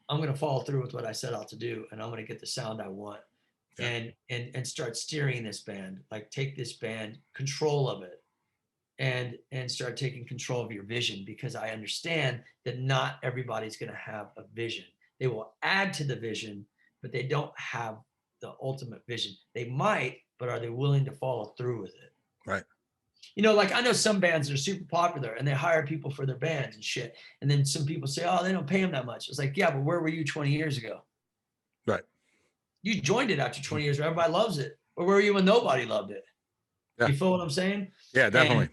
I'm going to follow through with what I set out to do. And I'm going to get the sound I want. And start steering this band, like take this band, control of it, and start taking control of your vision, because I understand that not everybody's going to have a vision. They will add to the vision, but they don't have the ultimate vision. They might, but are they willing to follow through with it? Right. You know, like I know some bands that are super popular and they hire people for their bands and shit. And then some people say, oh, they don't pay them that much. It's like, yeah, but where were you 20 years ago? Right. You joined it after 20 years where everybody loves it. Or were you when nobody loved it? Yeah. You feel what I'm saying? Yeah, definitely. And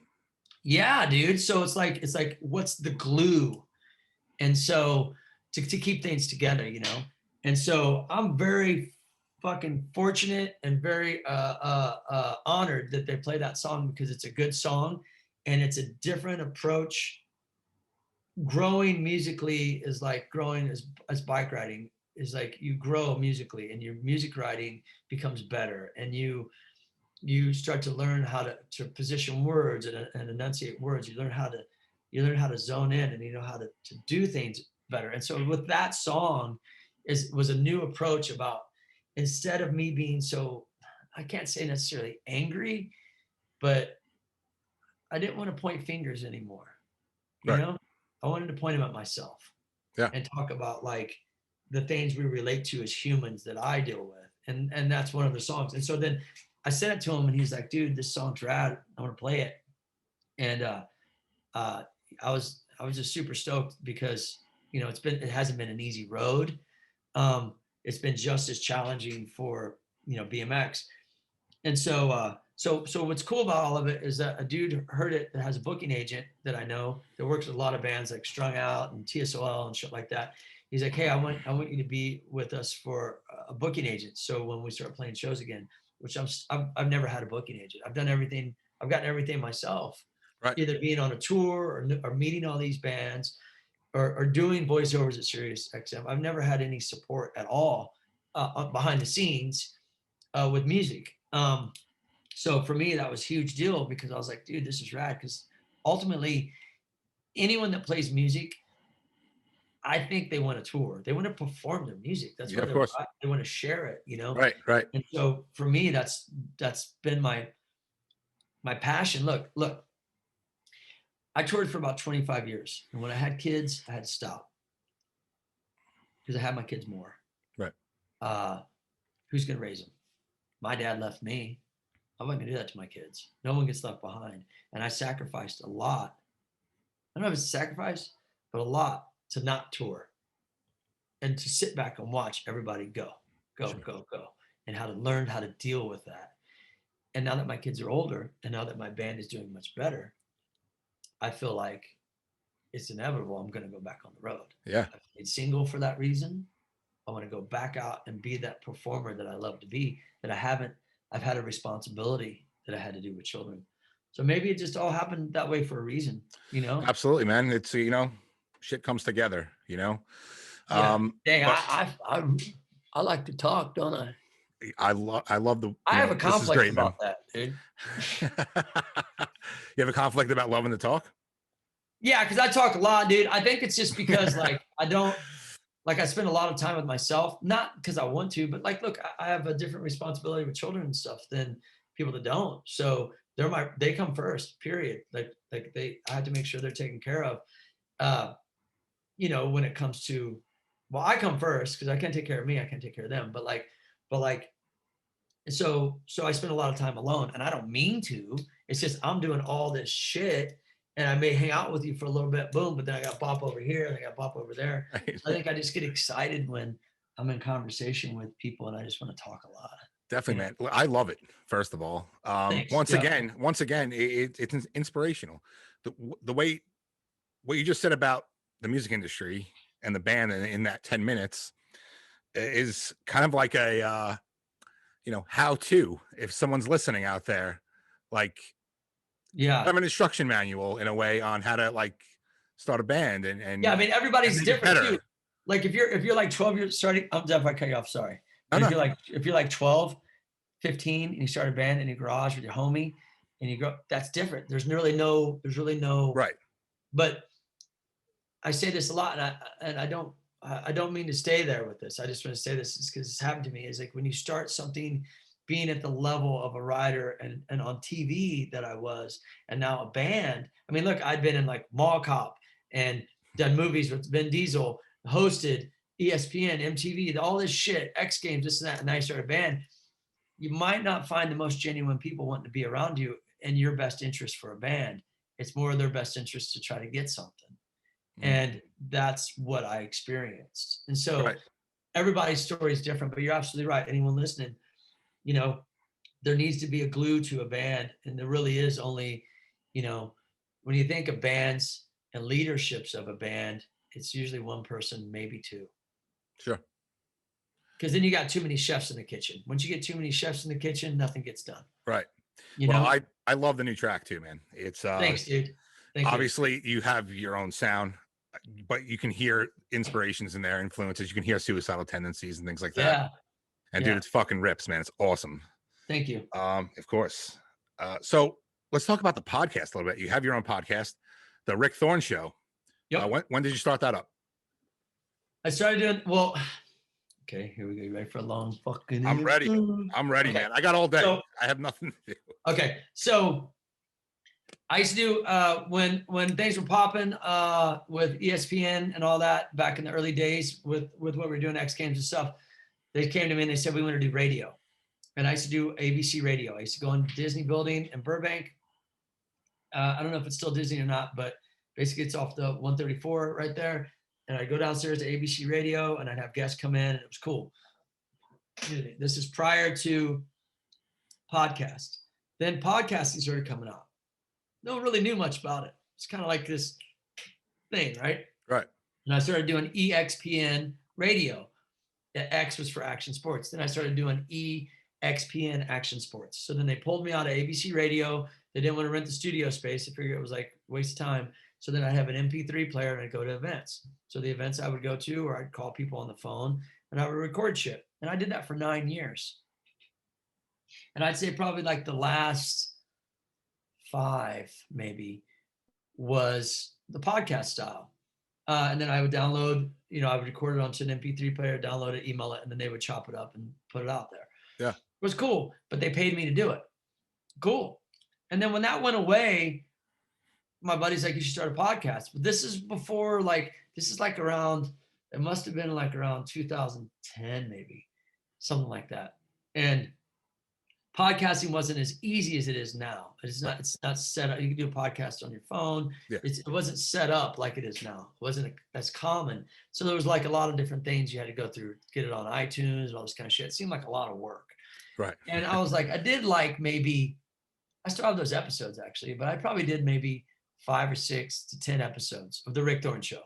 yeah, dude. So it's like, what's the glue? And so to keep things together, you know? And so I'm very fucking fortunate and very honored that they play that song, because it's a good song and it's a different approach. Growing musically is like growing as bike riding. Is like you grow musically and your music writing becomes better, and you start to learn how to position words and enunciate words. You learn how to you learn how to zone in, and you know how to do things better. And so with that song was a new approach about, instead of me being so, I can't say necessarily angry, but I didn't want to point fingers anymore. You know, I wanted to point them at myself. Yeah. And talk about like the things we relate to as humans that I deal with. And that's one of the songs. And so then I sent it to him, and he's like, dude, this song's rad. I want to play it. And I was just super stoked because, you know, it hasn't been an easy road. It's been just as challenging for, you know, BMX. And so so what's cool about all of it is that a dude heard it that has a booking agent that I know that works with a lot of bands like Strung Out and TSOL and shit like that. He's like, hey, I want you to be with us for a booking agent. So when we start playing shows again, which I've never had a booking agent. I've done everything. I've gotten everything myself, either being on a tour or meeting all these bands or doing voiceovers at Sirius XM. I've never had any support at all behind the scenes with music. So for me, that was a huge deal because I was like, dude, this is rad. Because ultimately, anyone that plays music, I think they want to tour. They want to perform their music. That's why they want to share it, you know? Right. And so for me, that's been my passion. Look, I toured for about 25 years. And when I had kids, I had to stop because I had my kids more. Right. Who's going to raise them? My dad left me. I'm not going to do that to my kids. No one gets left behind. And I sacrificed a lot. I don't know if it's a sacrifice, but a lot to not tour and to sit back and watch everybody go, and how to learn how to deal with that. And now that my kids are older and now that my band is doing much better, I feel like it's inevitable. I'm going to go back on the road. Yeah. I've stayed single for that reason. I want to go back out and be that performer that I love to be, that I've had a responsibility that I had to do with children. So maybe it just all happened that way for a reason, you know? Absolutely, man. It's, you know, shit comes together, you know? Yeah. Dang, I like to talk, don't I? I love the, I have a conflict great, about that, dude. You have a conflict about loving to talk? Yeah, because I talk a lot, dude. I think it's just because like I spend a lot of time with myself, not because I want to, but like, look, I have a different responsibility with children and stuff than people that don't. So they come first, period. Like I have to make sure they're taken care of. You know, when it comes to, well, I come first because I can't take care of me. I can't take care of them. But so I spend a lot of time alone, and I don't mean to. It's just I'm doing all this shit. And I may hang out with you for a little bit, boom, but then I got bop over here and I got bop over there. Right. I think I just get excited when I'm in conversation with people and I just want to talk a lot. Definitely, man. I love it. First of all, once again, it's inspirational. The way what you just said about the music industry and the band in that 10 minutes is kind of like a, you know, how to, if someone's listening out there, like, yeah, have an instruction manual in a way on how to like start a band and yeah. I mean, everybody's different too. Like if you're like 12 years starting, I'm deaf, I cut you off. Sorry. If you're like 12, 15 and you start a band in your garage with your homie and you go, that's different. There's really no right. But I say this a lot, and I don't mean to stay there with this. I just want to say this because it's happened to me. Is like when you start something, being at the level of a writer and on TV that I was, and now a band. I mean, look, I'd been in like Mall Cop and done movies with Vin Diesel, hosted ESPN, MTV, all this shit, X Games, this and that, and now you start a band. You might not find the most genuine people wanting to be around you in your best interest for a band. It's more of their best interest to try to get something. And that's what I experienced. And so everybody's story is different, but you're absolutely right. Anyone listening, you know, there needs to be a glue to a band. And there really is only, you know, when you think of bands and leaderships of a band, it's usually one person, maybe two. Sure. Because then you got too many chefs in the kitchen. Once you get too many chefs in the kitchen, nothing gets done. Right. You know? I love the new track too, man. It's thanks, dude. Obviously you have your own sound, but you can hear inspirations in there, influences. You can hear suicidal tendencies and things like that. Yeah. And dude, it's fucking rips, man. It's awesome. Thank you. Of course. So let's talk about the podcast a little bit. You have your own podcast. the Rick Thorne show. Yep. When did you start that up? I started doing, well, okay, here we go. You ready for a long fucking I'm ready. I'm ready, Okay. man. I got all day. So- I have nothing to do. Okay, so I used to do when things were popping with ESPN and all that back in the early days with what we were doing, X Games and stuff. They came to me and they said we want to do radio, and I used to do ABC radio. I used to go in Disney building in Burbank. I don't know if it's still Disney or not, but basically it's off the 134 right there. And I'd go downstairs to ABC radio and I'd have guests come in and it was cool. This is prior to podcast. Then podcasting started coming out. No one really knew much about it. It's kind of like this thing, right? Right. And I started doing EXPN radio. The X was for action sports. Then I started doing EXPN action sports. So then they pulled me out of ABC radio. They didn't want to rent the studio space. I figured it was like a waste of time. So then I have an MP3 player and I'd go to events. So the events I would go to, or I'd call people on the phone and I would record shit. And I did that for 9 years. And I'd say probably like the last 5 maybe was the podcast style. And then I would download, I would record it onto an MP3 player, download it, email it, and then they would chop it up and put it out there. Yeah. It was cool, but they paid me to do it. Cool. And then when that went away, my buddy's like, you should start a podcast. But this is before, this is like around, it must have been like around 2010, maybe, something like that. And podcasting wasn't as easy as it is now. It's not set up. You can do a podcast on your phone. Yeah. It wasn't set up like it is now. It wasn't as common. So there was like a lot of different things you had to go through, get it on iTunes and all this kind of shit. It seemed like a lot of work. Right. And I was like, I did like maybe, I still have those episodes actually, but I probably did maybe 5 or 6 to 10 episodes of the Rick Thorne show.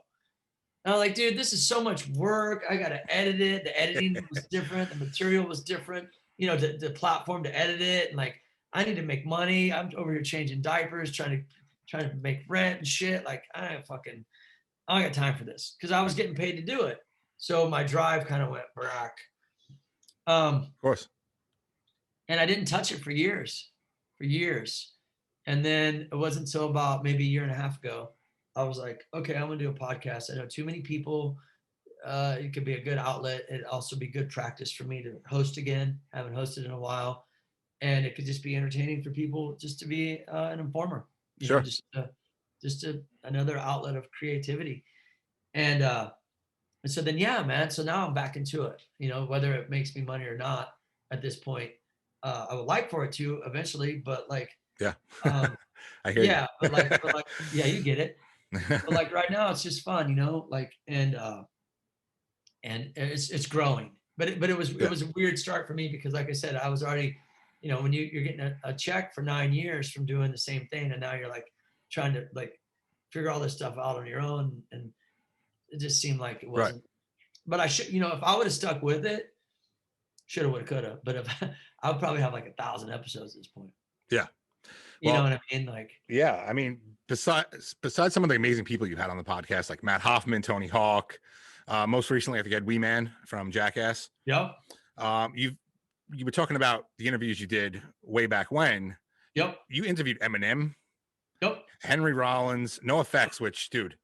And I'm like, dude, this is so much work. I got to edit it. The editing was different. The material was different. The platform to edit it. And like, I need to make money. I'm over here changing diapers, trying to make rent and shit. Like, I don't got time for this because I was getting paid to do it. So my drive kind of went back. Of course. And I didn't touch it for years. And then it wasn't until about maybe a year and a half ago, I was like, okay, I'm gonna do a podcast. I know too many people. It could be a good outlet. It'd also be good practice for me to host again. Haven't hosted in a while. And it could just be entertaining for people just to be an informer. Sure. Just another outlet of creativity. And so then, yeah, man. So now I'm back into it, whether it makes me money or not at this point. I would like for it to eventually, but like, yeah, I hear you. But yeah, you get it. But like right now, it's just fun, and it's growing. But it was a weird start for me because, like I said, I was already, when you're getting a check for 9 years from doing the same thing, and now you're like trying to like figure all this stuff out on your own, and it just seemed like it wasn't. Right. But I should, if I would have stuck with it, shoulda, woulda, coulda. But if I would probably have like 1,000 episodes at this point. Yeah. You know what I mean? Like, yeah, I mean, besides some of the amazing people you've had on the podcast, like Matt Hoffman, Tony Hawk, most recently, I think you had Wee Man from Jackass. Yep. You were talking about the interviews you did way back when. Yep. You interviewed Eminem. Yep. Henry Rollins, NoFX, which, dude,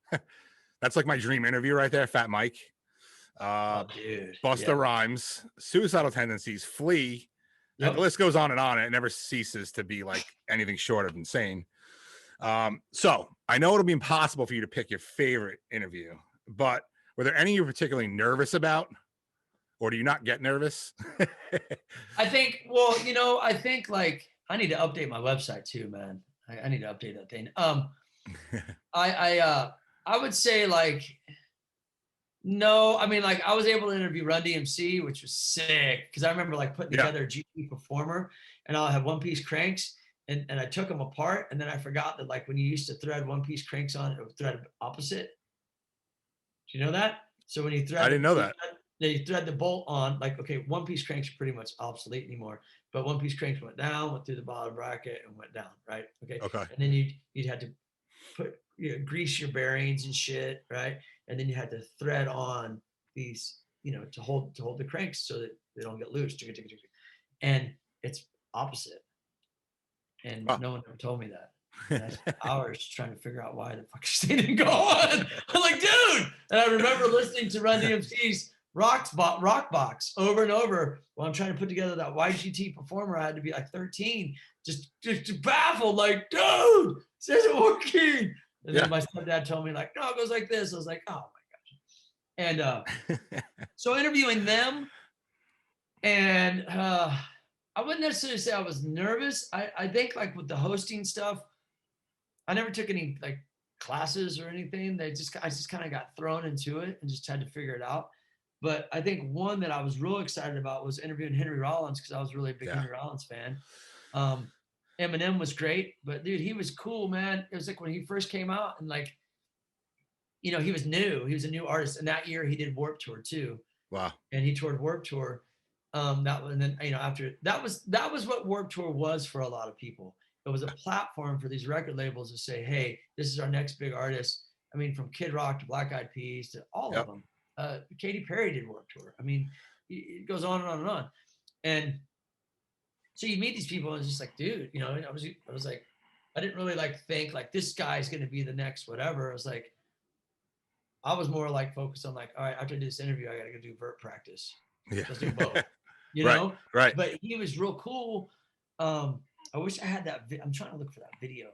that's like my dream interview right there. Fat Mike. Dude. Busta Rhymes, Suicidal Tendencies, Flea. Yep. The list goes on and on. And it never ceases to be like anything short of insane. So I know it'll be impossible for you to pick your favorite interview, but were there any you're particularly nervous about, or do you not get nervous? I think like I need to update my website too, man. I need to update that thing. I would say like, no, I mean, like I was able to interview Run DMC, which was sick. Cause I remember like putting together a GP performer and I'll have 1-piece cranks and I took them apart. And then I forgot that like when you used to thread 1-piece cranks on, it would thread opposite. Do you know that? So when you thread, I didn't know that. You thread the bolt on, like, okay, 1-piece cranks are pretty much obsolete anymore, but 1-piece cranks went down, went through the bottom bracket and went down. Right. Okay. And then you'd have to grease your bearings and shit. Right. And then you had to thread on these, to hold the cranks so that they don't get loose. And it's opposite. And no one ever told me that. And I spent hours trying to figure out why the fuck she didn't go on. I'm like, dude. And I remember listening to Run DMC's Rock Box over and over while I'm trying to put together that YGT Performer. I had to be like 13, just baffled, like, dude, this isn't working. And then my stepdad told me, like, no, it goes like this. I was like, oh my gosh. And so interviewing them, and I wouldn't necessarily say I was nervous. I think like with the hosting stuff, I never took any like classes or anything. I just kind of got thrown into it and just had to figure it out. But I think one that I was real excited about was interviewing Henry Rollins, because I was really a big Henry Rollins fan. Eminem was great, but dude, he was cool, man. It was like when he first came out, and like, you know, he was new. He was a new artist, and that year he did Warped Tour too. Wow. And he toured Warped Tour. And then, you know, after that was what Warped Tour was for a lot of people. It was a platform for these record labels to say, hey, this is our next big artist. I mean, from Kid Rock to Black Eyed Peas to all of them. Katy Perry did Warped Tour. I mean, it goes on and on and on. And so you meet these people, and it's just like, dude, you know, I was like, I didn't really like think like this guy's going to be the next whatever. I was like, I was more like focused on like, all right, after I do this interview, I got to go do vert practice. Yeah. Let's do both. You know? Right. But he was real cool. I wish I had that. I'm trying to look for that video.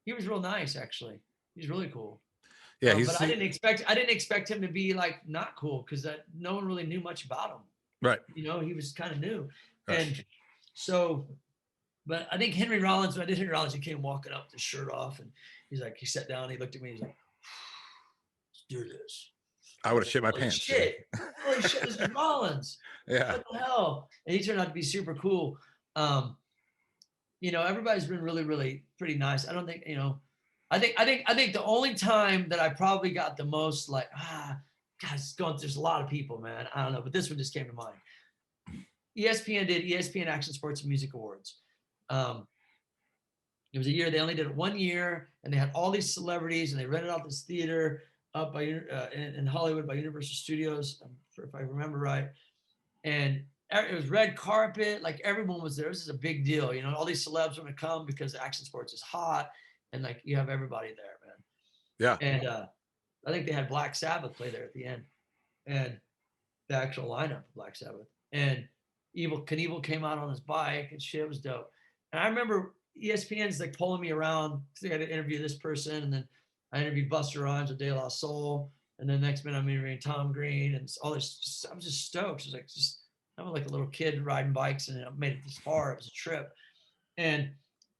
He was real nice, actually. He's really cool. Yeah, but I didn't expect him to be like not cool, because no one really knew much about him. Right. You know, he was kind of new. Right. And so, but I think Henry Rollins, when I did Henry Rollins, he came walking up with his shirt off, and he's like, he sat down, he looked at me, he's like, let's do this. I would have shit my pants. Holy shit, this is Rollins. Yeah. What the hell? And he turned out to be super cool. You know, everybody's been really, really pretty nice. I don't think, you know, I think the only time that I probably got the most like, guys, there's a lot of people, man. I don't know, but this one just came to mind. ESPN did ESPN Action Sports and Music Awards. It was a year, they only did it 1 year, and they had all these celebrities, and they rented out this theater up by in Hollywood by Universal Studios, if I remember right. And it was red carpet, like everyone was there. This is a big deal, you know. All these celebs want to come because Action Sports is hot, and like you have everybody there, man. Yeah. And I think they had Black Sabbath play there at the end, and the actual lineup of Black Sabbath. And Knievel came out on his bike and shit. It was dope. And I remember ESPN's like pulling me around because they had to interview this person, and then I interviewed Busta Rhymes with De La Soul, and then next minute I'm interviewing Tom Green and all this. I was just stoked. It was like I was like a little kid riding bikes, and I made it this far. It was a trip. And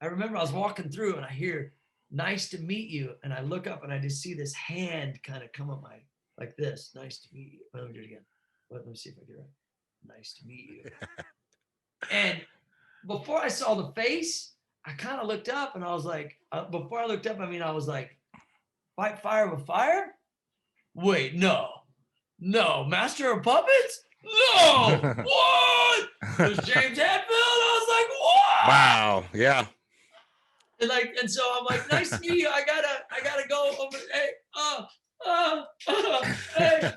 I remember I was walking through, and I hear "Nice to meet you," and I look up and I just see this hand kind of come up like this. Nice to meet you. Let me do it again. Let me see if I get it right. Nice to meet you. And before I saw the face, I kind of looked up, and I was like, before I looked up, I mean, I was like, fight fire with fire? Wait, no, Master of Puppets? No, what? It was James Hetfield. I was like, what? Wow, yeah. And so I'm like, nice to meet you. I gotta go over. Hey, hey.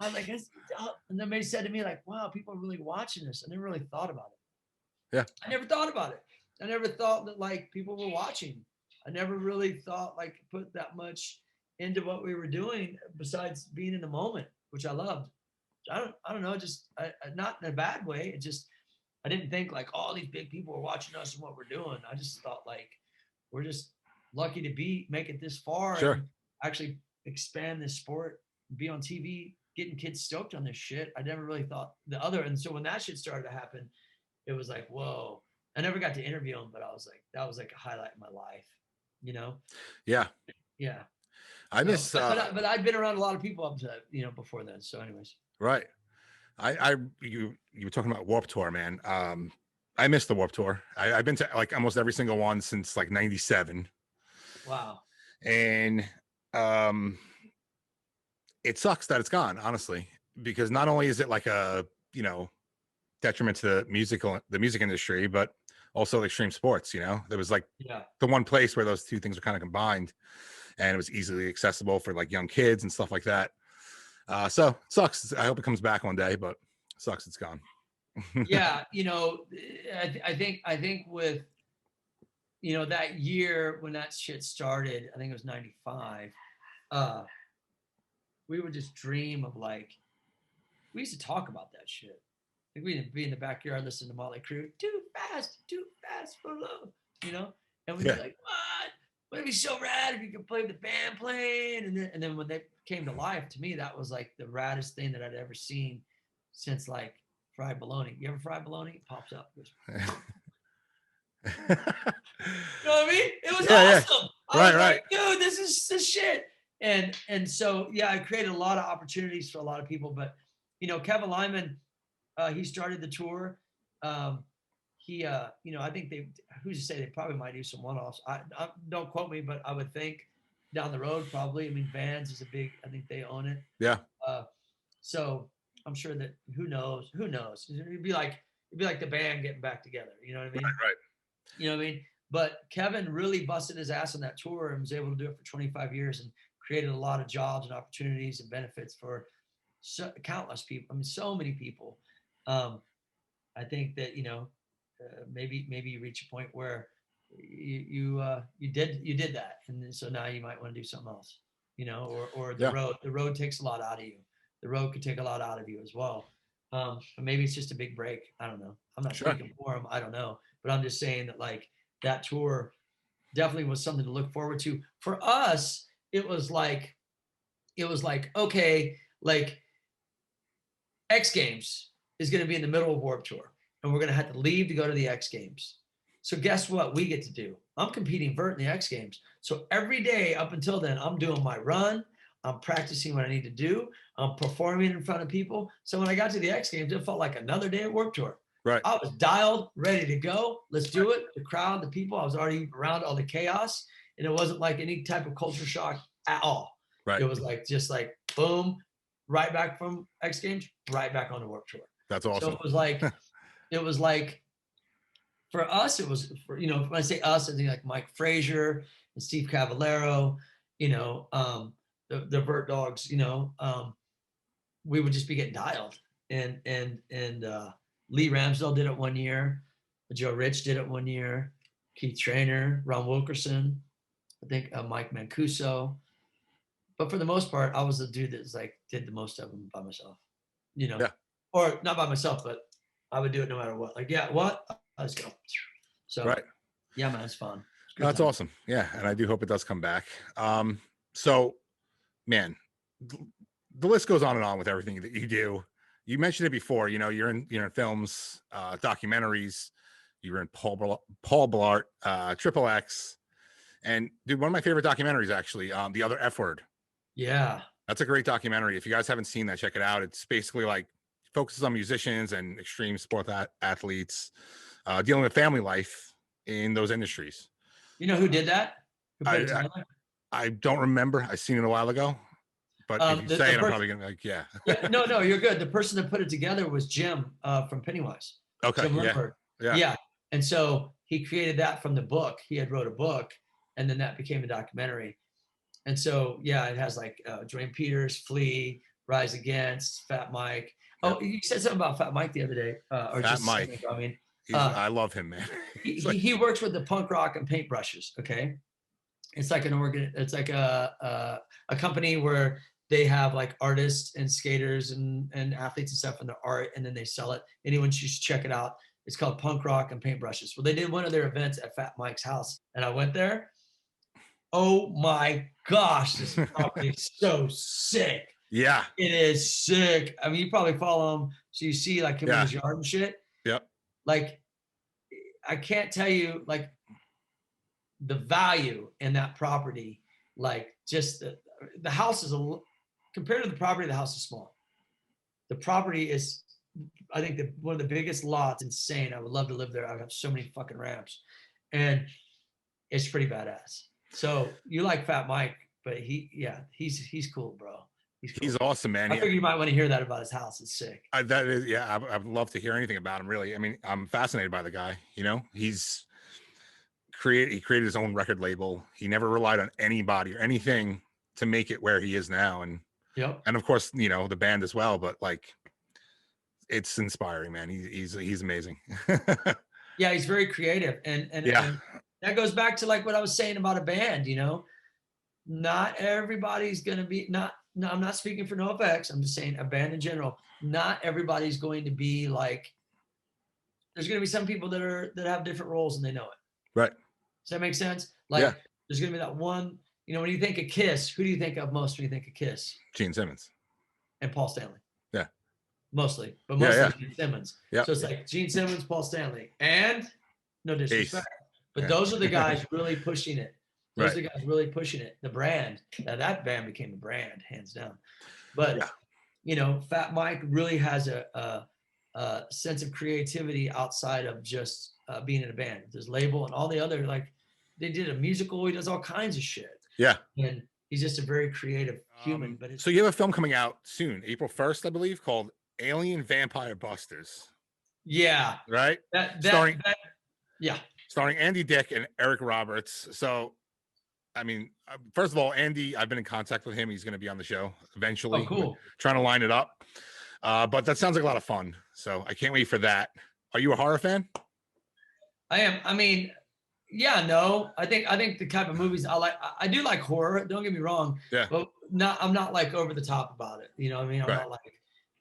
I'm like, and then they said to me like, wow, people are really watching this. I never really thought about it. Yeah. I never thought about it. I never thought that like people were watching. I never really thought like put that much into what we were doing besides being in the moment, which I loved. I don't know, just not in a bad way. It just, I didn't think like all these big people are watching us and what we're doing. I just thought like, we're just lucky to be making this far. Sure. And actually expand this sport, be on TV, getting kids stoked on this shit. I never really thought and so when that shit started to happen, it was like, whoa. I never got to interview him, but I was like, that was like a highlight in my life, you know? Yeah. Yeah. I miss, but I'd been around a lot of people up to, you know, before then. So anyways. Right. You were talking about Warped Tour, man. I missed the Warped Tour. I've been to like almost every single one since like 97. Wow. And it sucks that it's gone, honestly, because not only is it like a, you know, detriment to the music industry, but also extreme sports, you know. There was like the one place where those two things were kind of combined, and it was easily accessible for like young kids and stuff like that. So it sucks. I hope it comes back one day, but it sucks it's gone. Yeah, you know, I think with, you know, that year when that shit started, I think it was 95, we would just dream of like, we used to talk about that shit. Like we'd be in the backyard listening to Motley Crue, too fast for love, you know? And we'd be like, what? Wouldn't it be so rad if you could play with the band playing? And then when they came to life, to me, that was like the raddest thing that I'd ever seen since like fried bologna. You ever fried bologna? It pops up. You know what I mean? It was awesome. I was like, dude, this is the shit. And so, yeah, I created a lot of opportunities for a lot of people. But, you know, Kevin Lyman, he started the tour. You know, I think who's to say they probably might do some one-offs. I don't quote me, but I would think down the road, probably. I mean, Vans is I think they own it. Yeah. So I'm sure that who knows? It'd be like the band getting back together. You know what I mean? Right. You know what I mean? But Kevin really busted his ass on that tour and was able to do it for 25 years and created a lot of jobs and opportunities and benefits for countless people. I mean, so many people. I think that, you know, maybe you reach a point where you did that, and so now you might want to do something else, you know, or the road takes a lot out of you. The road could take a lot out of you as well. But maybe it's just a big break. I don't know. I'm not speaking for him. I don't know, but I'm just saying that like that tour definitely was something to look forward to. For us, it was like okay, like X Games is going to be in the middle of Warped Tour, and we're going to have to leave to go to the X Games. So guess what we get to do? I'm competing vert in the X Games. So every day up until then, I'm doing my run. I'm practicing what I need to do. I'm performing in front of people. So when I got to the X Games, it felt like another day at Warped Tour. Right. I was dialed, ready to go. Let's do it. The crowd, the people, I was already around all the chaos, and it wasn't like any type of culture shock at all. Right. It was like, just like, boom, right back from X Games, right back on the Warped Tour. That's awesome. So it was like, for us, it was, you know, when I say us, I think like Mike Frazier and Steve Cavallero, you know, the Vert Dogs, you know, we would just be getting dialed. And Lee Ramsdell did it one year. Joe Rich did it one year. Keith Trainer, Ron Wilkerson, I think Mike Mancuso. But for the most part, I was the dude that's like did the most of them by myself, you know, or not by myself, but I would do it no matter what. Like, yeah, what? Let's go. So, yeah, man, it's fun. That's awesome. Yeah, and I do hope it does come back. So, man, the list goes on and on with everything that you do. You mentioned it before. You know, you're in films, documentaries. You were in Paul Blart, Triple X, and dude, one of my favorite documentaries actually, The Other F Word. Yeah, that's a great documentary. If you guys haven't seen that, check it out. It's basically like focuses on musicians and extreme sport athletes dealing with family life in those industries. You know who did that? I don't remember. I seen it a while ago, but if you say it, I'm probably gonna be like, yeah. No, you're good. The person that put it together was Jim from Pennywise. Okay. Jim yeah. And so he created that from the book. He had wrote a book, and then that became a documentary. And so, yeah, it has like Dwayne Peters, Flea, Rise Against, Fat Mike. Oh, you said something about Fat Mike the other day, or Fat just Mike. I mean, I love him, man. he works with the punk rock and paintbrushes. Okay, it's like it's like a company where they have like artists and skaters and athletes and stuff in their art, and then they sell it. Anyone should check it out. It's called Punk Rock and Paintbrushes. Well, they did one of their events at Fat Mike's house, and I went there. Oh my gosh, this property is so sick. Yeah, it is sick. I mean, you probably follow him, so you see like him in his yard and shit. Yep. Like, I can't tell you like the value in that property. Like, just the house is compared to the property, the house is small. The property is, I think, one of the biggest lots. Insane. I would love to live there. I have so many fucking ramps, and it's pretty badass. So you like Fat Mike, but he's cool, bro. He's awesome, man. I figure you might want to hear that about his house. It's sick. That is, yeah. I'd love to hear anything about him. Really, I mean, I'm fascinated by the guy. You know, he created his own record label. He never relied on anybody or anything to make it where he is now. And and of course, you know, the band as well. But like, it's inspiring, man. He's amazing. Yeah, he's very creative, and that goes back to like what I was saying about a band, you know, not everybody's going to be no, I'm not speaking for NoFX. I'm just saying a band in general. Not everybody's going to be like, there's going to be some people that have different roles and they know it. Right. Does that make sense? Like there's going to be that one, you know, when you think of Kiss, who do you think of most when you think of Kiss? Gene Simmons. And Paul Stanley. Yeah. Mostly, but mostly Gene Simmons. Yeah. So it's like Gene Simmons, Paul Stanley, and no disrespect, but Yeah. those are the guys really pushing it. Those Right. are the guys really pushing it. The brand. Now that band became a brand, hands down. But you know, Fat Mike really has a sense of creativity outside of just being in a band. His label and all the other, like they did a musical. He does all kinds of shit. Yeah. And he's just a very creative human. But so you have a film coming out soon, April 1st, I believe, called Alien Vampire Busters. Yeah. Right? Starring Andy Dick and Eric Roberts. So, I mean, first of all, Andy, I've been in contact with him. He's going to be on the show eventually. Oh, cool. We're trying to line it up. But that sounds like a lot of fun. So I can't wait for that. Are you a horror fan? I am. I mean, yeah, no. I think the type of movies I like, I do like horror. Don't get me wrong. Yeah. But I'm not like over the top about it. You know what I mean? I'm not like,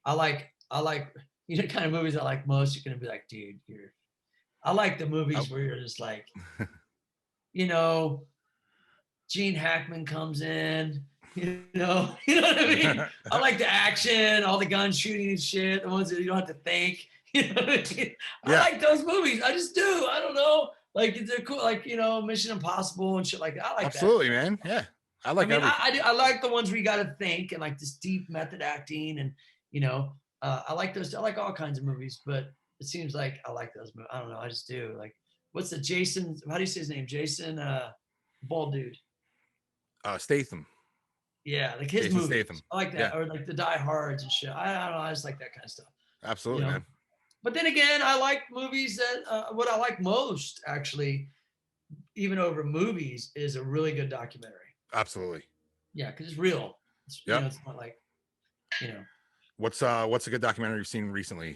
I like, you know, kind of movies I like most. You're going to be like, dude, I like the movies where you're just like, you know, Gene Hackman comes in, you know what I mean? I like the action, all the gun shooting and shit, the ones that you don't have to think, you know what I mean? I like those movies. I just do. I don't know. Like they're cool, like, you know, Mission Impossible and shit like that. I like Absolutely, that. man. Yeah. I like I like the ones where you got to think and like this deep method acting and, you know, I like those. I like all kinds of movies, but it seems like I like those movies. I don't know. I just do. Like, what's the Jason? How do you say his name? Jason, bald dude. Statham. Yeah, like his Jason movies. Statham. I like that, or like the Die Hards and shit. I don't know. I just like that kind of stuff. Absolutely, man. But then again, I like movies that. What I like most, actually, even over movies, is a really good documentary. Absolutely. Yeah, because it's real. You know, it's not like, you know. What's a good documentary you've seen recently?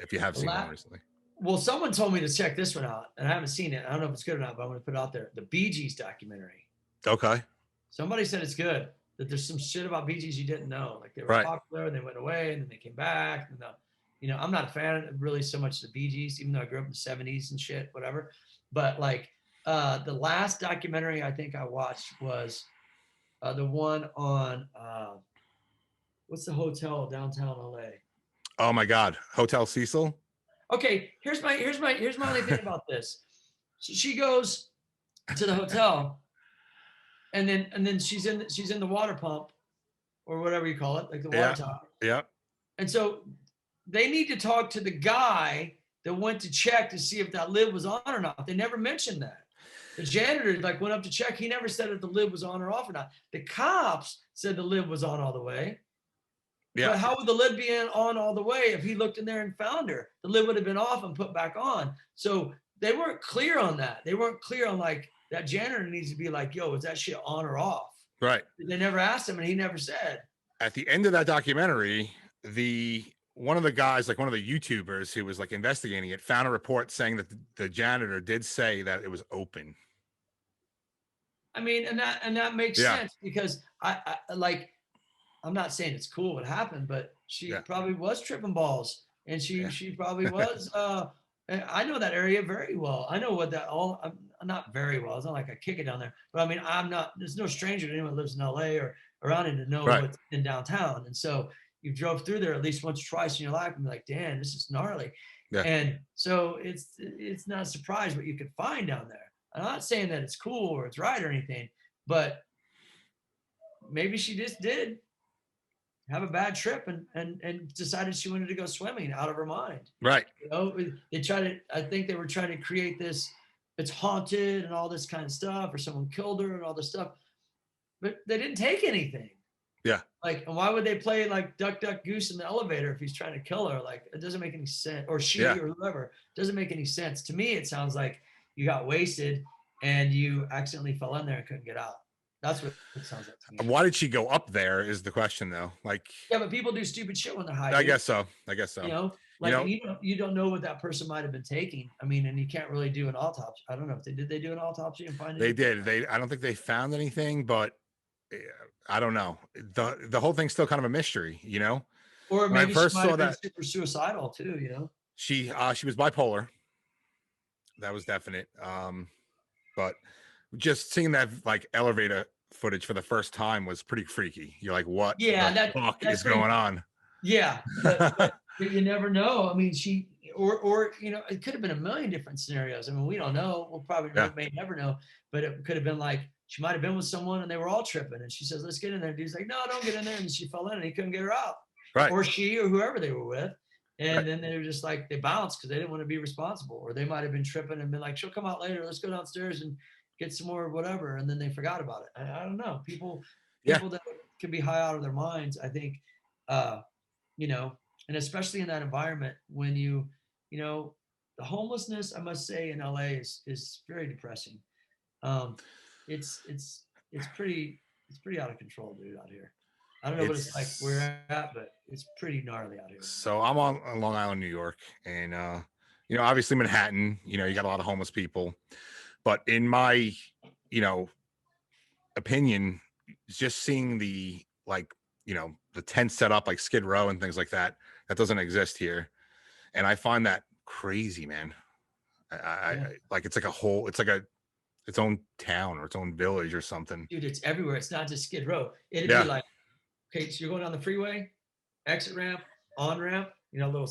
If you have seen one recently. Well, someone told me to check this one out, and I haven't seen it. I don't know if it's good or not, but I'm going to put it out there. The Bee Gees documentary. Okay. Somebody said it's good. That there's some shit about Bee Gees you didn't know. Like they were popular, and they went away, and then they came back. And you know, I'm not a fan of really so much the Bee Gees, even though I grew up in the '70s and shit, whatever. But like the last documentary I think I watched was the one on what's the hotel downtown LA? Oh my God, Hotel Cecil. Okay, here's my only thing about this. So she goes to the hotel, and then she's in the water pump, or whatever you call it, like the water tower. Yeah. And so they need to talk to the guy that went to check to see if that lid was on or not. They never mentioned that. The janitor went up to check. He never said if the lid was on or off or not. The cops said the lid was on all the way. Yeah. But how would the lid be on all the way if he looked in there and found her? The lid would have been off and put back on. So they weren't clear on that. They weren't clear on like that janitor needs to be like, yo, is that shit on or off? Right. They never asked him and he never said. At the end of that documentary, one of the guys, like one of the YouTubers who was like investigating it, found a report saying that the janitor did say that it was open. I mean, and that makes sense because I like, I'm not saying it's cool what happened, but she probably was tripping balls, and she probably was. I know that area very well. I know what that all. I'm not very well. It's not like I kick it down there, but I mean, I'm not. There's no stranger to anyone who lives in LA or around it to know what's in downtown. And so you drove through there at least once or twice in your life, and be like, damn, this is gnarly. Yeah. And so it's not a surprise what you could find down there. I'm not saying that it's cool or it's right or anything, but maybe she just did have a bad trip and decided she wanted to go swimming out of her mind. Right. You know, I think they were trying to create this, it's haunted and all this kind of stuff, or someone killed her and all this stuff, but they didn't take anything. Yeah. Like, why would they play like Duck, Duck, Goose in the elevator if he's trying to kill her? Like, it doesn't make any sense. Or she or whoever. It doesn't make any sense. To me, it sounds like you got wasted and you accidentally fell in there and couldn't get out. That's what it sounds like to me. Why did she go up there is the question though. Like, Yeah, but people do stupid shit when they're high. I Dude. guess so. I guess so. You know, You like, know, and you don't know what that person might have been taking. I mean, and you can't really do an autopsy. I don't know if they do an autopsy and find they anything? did. I don't think they found anything, but I don't know. The whole thing's still kind of a mystery, you know? Or When I maybe she first might saw have been that, super suicidal too. You know. she was bipolar. That was definite. But just seeing that like elevator footage for the first time was pretty freaky. You're like, what Yeah, the fuck that's is pretty. going on? Yeah, but you never know. I mean, she or you know, it could have been a million different scenarios. I mean, we don't know. We'll probably Yeah. may never know. But it could have been like she might have been with someone and they were all tripping, and she says, "Let's get in there." Dude's like, "No, don't get in there," and she fell in and he couldn't get her out, Right. or she or whoever they were with. And Right. then they were just like they bounced because they didn't want to be responsible, or they might have been tripping and been like, "She'll come out later. Let's go downstairs and get some more whatever," and then they forgot about it. I don't know. People Yeah. that can be high out of their minds, I think, you know, and especially in that environment when you know, the homelessness, I must say, in LA is very depressing. Um, it's pretty out of control, dude, out here. I don't know what it's like where you're at, but it's pretty gnarly out here. So I'm on Long Island, New York, and you know, obviously Manhattan, you know, you got a lot of homeless people. But in my, you know, opinion, just seeing the like, you know, the tent set up like Skid Row and things like that, that doesn't exist here. And I find that crazy, man. I like it's like a whole, it's like its own town or its own village or something. Dude, it's everywhere. It's not just Skid Row. It'd Yeah. be like, okay, so you're going down the freeway, exit ramp, on ramp, you know, little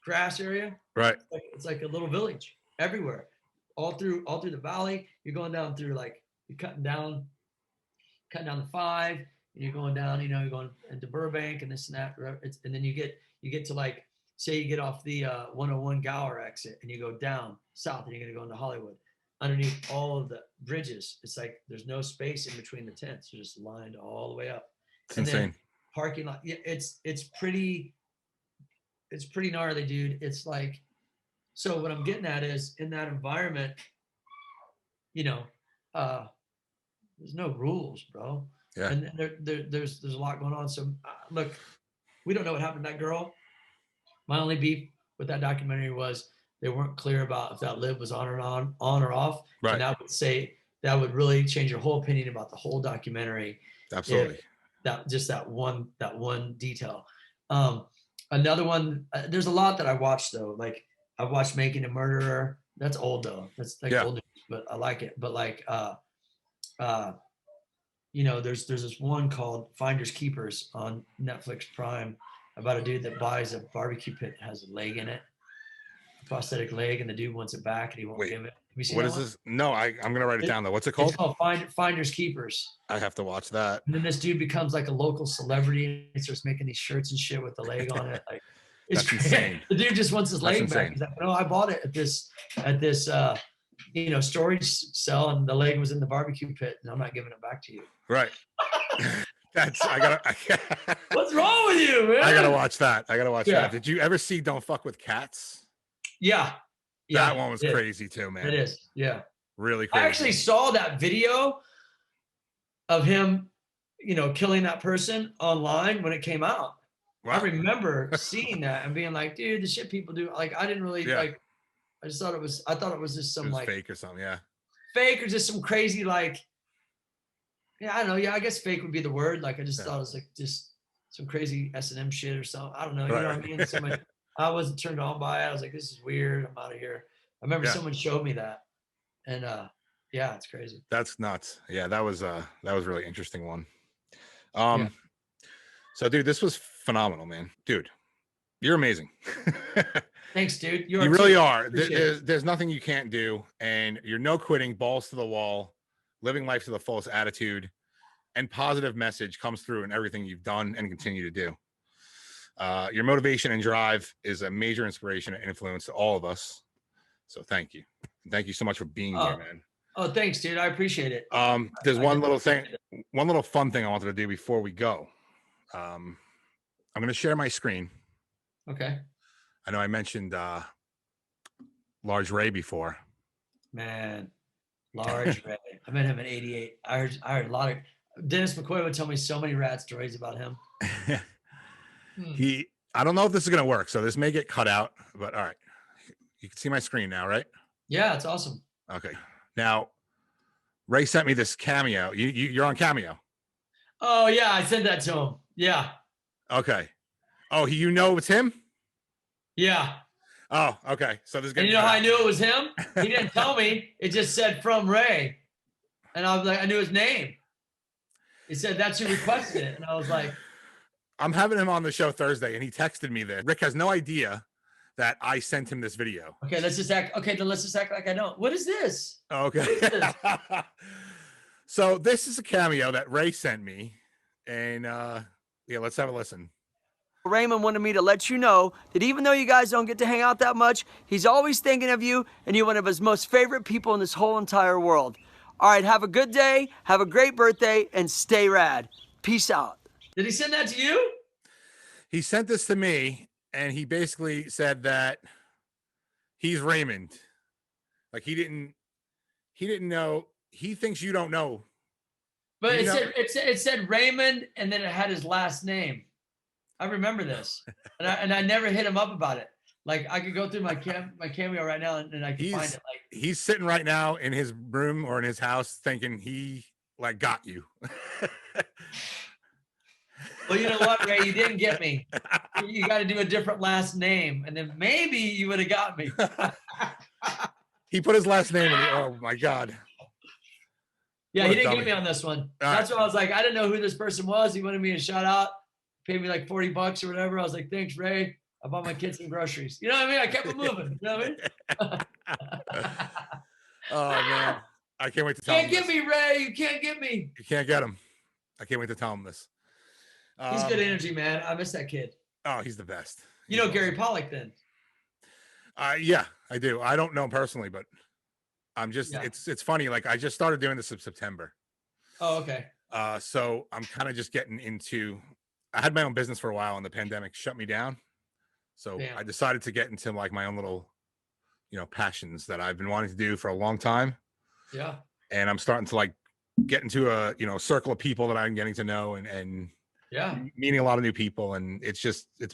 grass area. Right. It's like a little village everywhere, all through the valley. You're going down through like you're cutting down the 5, and you're going down. You know, you're going into Burbank and this and that. And then you get to like, say you get off the 101 Gower exit and you go down south and you're gonna go into Hollywood. Underneath all of the bridges, it's like there's no space in between the tents. You're just lined all the way up. It's and insane. Then parking lot. Yeah, it's pretty gnarly, dude. It's like, so what I'm getting at is in that environment, you know, there's no rules, bro. Yeah. And there's a lot going on. So look, we don't know what happened to that girl. My only beef with that documentary was they weren't clear about if that lid was on or off. Right. And that would really change your whole opinion about the whole documentary. Absolutely. That one detail. Another one, there's a lot that I watched though. Like I watched Making a Murderer. That's old though. That's like old, but I like it. But like, you know, there's this one called Finders Keepers on Netflix Prime about a dude that buys a barbecue pit that has a leg in it, a prosthetic leg, and the dude wants it back and he won't give it. Have you seen what that is one? this? No, I'm gonna write it down though. What's it called? It's called Finders Keepers. I have to watch that. And then this dude becomes like a local celebrity and starts making these shirts and shit with the leg on it. Like it's That's insane. The dude just wants his leg insane. back. He's like, no, I bought it at this you know, storage cell, and the leg was in the barbecue pit, and I'm not giving it back to you. Right. What's wrong with you, man? I gotta watch that. That. Did you ever see Don't Fuck with Cats? Yeah. That one was crazy too, man. It is. Yeah. Really crazy. I actually saw that video of him, you know, killing that person online when it came out. Wow. I remember seeing that and being like, dude, the shit people do. Like, I didn't really like, I thought it was just some like fake or something. Yeah. Fake or just some crazy, like, yeah, I don't know. Yeah, I guess fake would be the word. Like, I just thought it was like just some crazy S&M shit or something. I don't know. You know what I mean? Someone, I wasn't turned on by it. I was like, this is weird. I'm out of here. I remember someone showed me that. And yeah, it's crazy. That's nuts. Yeah, that was really interesting one. So dude, this was phenomenal, man. Dude, you're amazing. Thanks, dude. You really are. There's nothing you can't do, and you're no quitting, balls to the wall, living life to the fullest attitude, and positive message comes through in everything you've done and continue to do. Your motivation and drive is a major inspiration and influence to all of us. So thank you. Thank you so much for being here, man. Oh, thanks, dude. I appreciate it. There's one little fun thing I wanted to do before we go. I'm going to share my screen. Okay. I know I mentioned Large Ray before. Man, Large Ray. I met him in '88. I heard a lot of Dennis McCoy would tell me so many rad stories about him. I don't know if this is gonna work, so this may get cut out, but all right. You can see my screen now, right? Yeah, it's awesome. Okay. Now, Ray sent me this Cameo. You're on Cameo. Oh yeah, I sent that to him. Yeah. Okay. Oh, you know it's him? Yeah. Oh, okay. So this is And you know how I knew it was him? He didn't tell me. It just said from Ray. And I was like, I knew his name. He said, that's who requested it. And I was like, I'm having him on the show Thursday, and he texted me this. Rick has no idea that I sent him this video. okay, let's just act like I don't. What is this? Okay. What is this? So this is a Cameo that Ray sent me. And yeah, let's have a listen. Raymond wanted me to let you know that even though you guys don't get to hang out that much, he's always thinking of you, and you're one of his most favorite people in this whole entire world. All right, have a good day, have a great birthday, and stay rad. Peace out. Did he send that to you? He sent this to me, and he basically said that he's Raymond. Like he didn't know. He thinks you don't know. But You know- it said Raymond, and then it had his last name. I remember this, and I never hit him up about it. Like I could go through my Cameo right now, and I could find it. Like He's sitting right now in his room or in his house thinking he like got you. well, you know what, Ray? You didn't get me. You got to do a different last name, and then maybe you would have got me. He put his last name in. Oh my God. Yeah, What he a didn't dummy. get me on this one. All That's right. why I was like, I didn't know who this person was. He wanted me to shout out, paid me like $40 or whatever. I was like, thanks, Ray. I bought my kids some groceries. You know what I mean? I kept it moving. You know what I mean? Oh man, I can't wait to tell him. Can't get this. me, Ray. You can't get me. You can't get him. I can't wait to tell him this. He's good energy, man. I miss that kid. Oh, he's the best. You know He's Gary awesome. Pollock then? Yeah, I do. I don't know him personally, but I'm just. Yeah. It's funny. Like I just started doing this in September. Oh, okay. So I'm kind of just getting into. I had my own business for a while, and the pandemic shut me down. So Damn. I decided to get into like my own little, passions that I've been wanting to do for a long time. Yeah. And I'm starting to like get into a circle of people that I'm getting to know and Yeah. meeting a lot of new people, and it's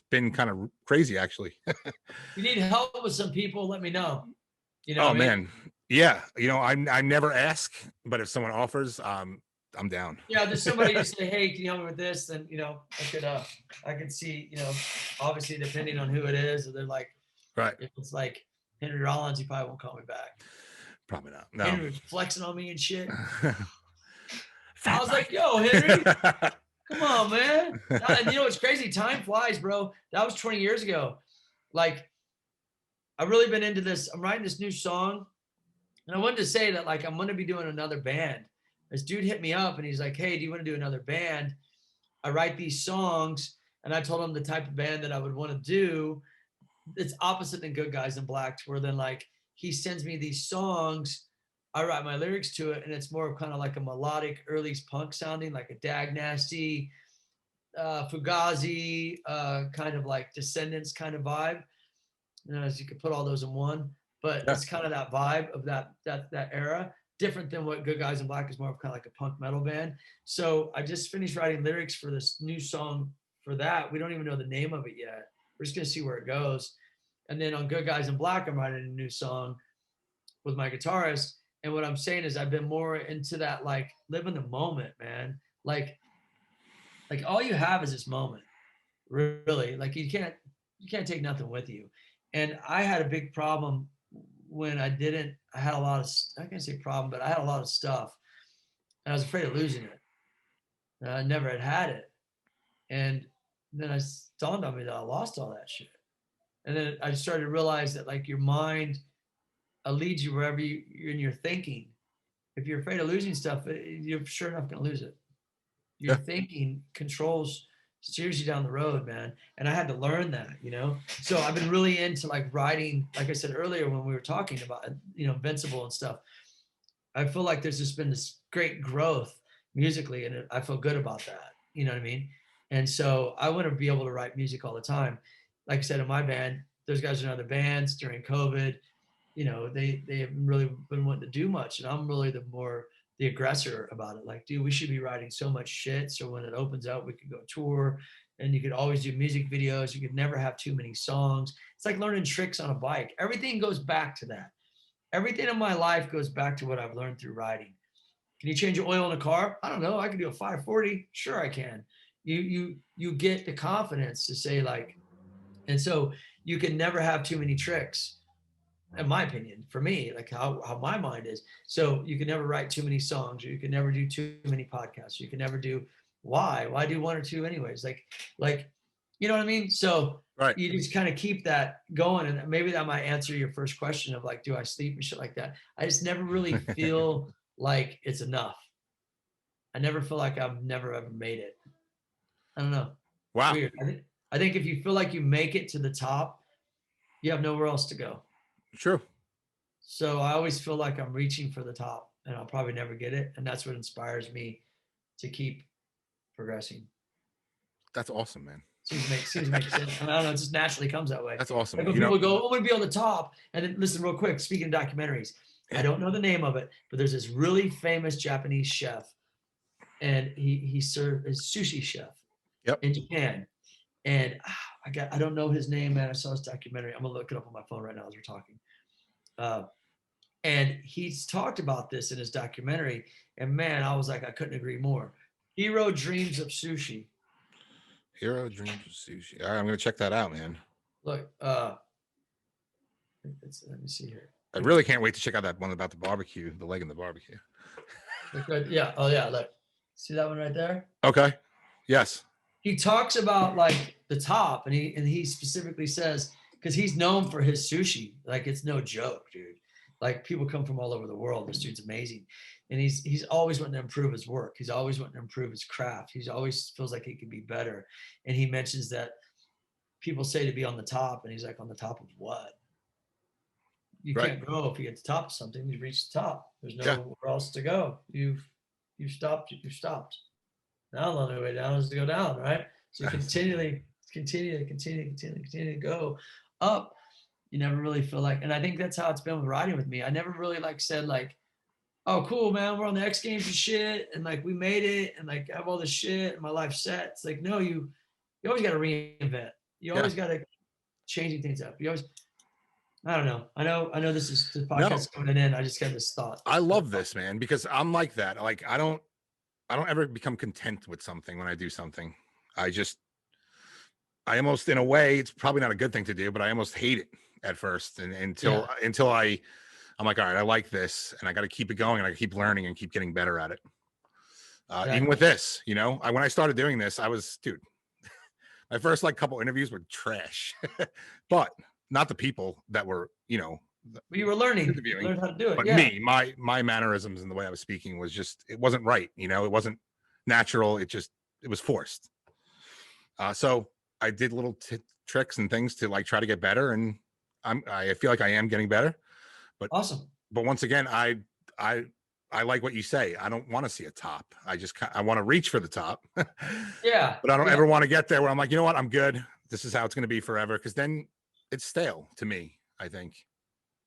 been kind of crazy actually. You need help with some people, let me know. You know Oh what I mean? man, yeah. I never ask, but if someone offers, I'm down. Yeah, there's somebody who say, hey, can you help me with this? Then I could see, obviously depending on who it is, or they're like, Right. if it's like Henry Rollins, he probably won't call me back. Probably not. No. Henry was flexing on me and shit. Fat I was Mike. like, yo, Henry, come on, man. And you know what's crazy? Time flies, bro. That was 20 years ago. Like, I've really been into this. I'm writing this new song. And I wanted to say that, like, I'm going to be doing another band. This dude hit me up and he's like, hey, do you want to do another band? I write these songs. And I told him the type of band that I would want to do. It's opposite than Good Guys in Black, where then, like, he sends me these songs. I write my lyrics to it, and it's more of kind of like a melodic, early punk sounding, like a Dag Nasty, Fugazi, kind of like Descendants kind of vibe. As you could put all those in one, but Yeah. it's kind of that vibe of that era. Different than what Good Guys in Black is, more of kind of like a punk metal band. So I just finished writing lyrics for this new song for that. We don't even know the name of it yet. We're just gonna see where it goes. And then on Good Guys in Black, I'm writing a new song with my guitarist. And what I'm saying is I've been more into that, like, live in the moment, man. Like all you have is this moment, really. Like you can't take nothing with you. And I had a big problem when I had a lot of, I can't say problem, but I had a lot of stuff and I was afraid of losing it. And I never had it. And then it dawned on me that I lost all that shit. And then I started to realize that, like, your mind leads you wherever you're in your thinking. If you're afraid of losing stuff, you're sure enough going to lose it. Your thinking steers you down the road, man. And I had to learn that, So I've been really into, like, writing, like I said earlier when we were talking about, Invincible and stuff. I feel like there's just been this great growth musically, and I feel good about that. You know what I mean? And so I want to be able to write music all the time. Like I said, in my band, those guys are in other bands during COVID. they haven't really been wanting to do much, and I'm really the aggressor about it. Like, dude, we should be writing so much shit, so when it opens up, we could go tour, and you could always do music videos. You could never have too many songs. It's like learning tricks on a bike. Everything goes back to that. Everything in my life goes back to what I've learned through riding. Can you change oil in a car? I don't know. I can do a 540. Sure, I can. You get the confidence to say, like, and so you can never have too many tricks, in my opinion, for me, like how my mind is. So you can never write too many songs, or you can never do too many podcasts. You can never do why do one or two anyways? Like, you know what I mean? So right. You just kind of keep that going. And maybe that might answer your first question of like, do I sleep and shit like that? I just never really feel like it's enough. I never feel like I've never ever made it. I don't know. Wow. Weird. I think if you feel like you make it to the top, you have nowhere else to go. True. So I always feel like I'm reaching for the top, and I'll probably never get it. And that's what inspires me to keep progressing. That's awesome, man. Seems to make sense. I don't know. It just naturally comes that way. That's awesome. Like when people go, "Oh, I want to be on the top." And then listen real quick. Speaking of documentaries, I don't know the name of it, but there's this really famous Japanese chef, and he served as sushi chef in Japan. And I don't know his name, man. I saw his documentary. I'm gonna look it up on my phone right now as we're talking. And he's talked about this in his documentary, and man, I was like, I couldn't agree more. Hero dreams of sushi. Hero dreams of sushi. All right, I'm gonna check that out, man. Look, let me see here. I really can't wait to check out that one about the barbecue, the leg in the barbecue. Look, yeah. Oh yeah. Look, see that one right there? Okay. Yes. He talks about like the top, and he specifically says, because he's known for his sushi, like it's no joke, dude. Like people come from all over the world. This dude's amazing, and he's always wanting to improve his work. He's always wanting to improve his craft. He's always feels like he could be better, and he mentions that people say to be on the top, and he's like, on the top of what? You can't grow if you get to the top of something. You reach the top. There's nowhere else to go. You've stopped. You've stopped. Now the only way down is to go down, right? So continue to go up. You never really feel like, and I think that's how it's been with riding with me. I never really like said like, oh, cool, man, we're on the X Games and shit, and like we made it, and like I have all this shit, and my life's set. It's like, no, you always got to reinvent. You always got to changing things up. You always, I don't know. I know this is the podcast coming in. I just got this thought. I love this, man, because I'm like that. Like I don't ever become content with something when I do something. I almost, in a way, it's probably not a good thing to do, but I almost hate it at first. And until I'm like, all right, I like this, and I got to keep it going, and I keep learning and keep getting better at it. Even with this, when I started doing this, my first like couple interviews were trash, but not the people that were, but you were learning. Interviewing. You learned how to do it. But me, my mannerisms and the way I was speaking was just, it wasn't right. It wasn't natural. It was forced. So I did little tricks and things to like try to get better, and I feel like I am getting better. But awesome. But once again, I like what you say. I don't want to see a top. I want to reach for the top. Yeah. But I don't ever want to get there where I'm like, you know what? I'm good. This is how it's going to be forever. Because then it's stale to me, I think.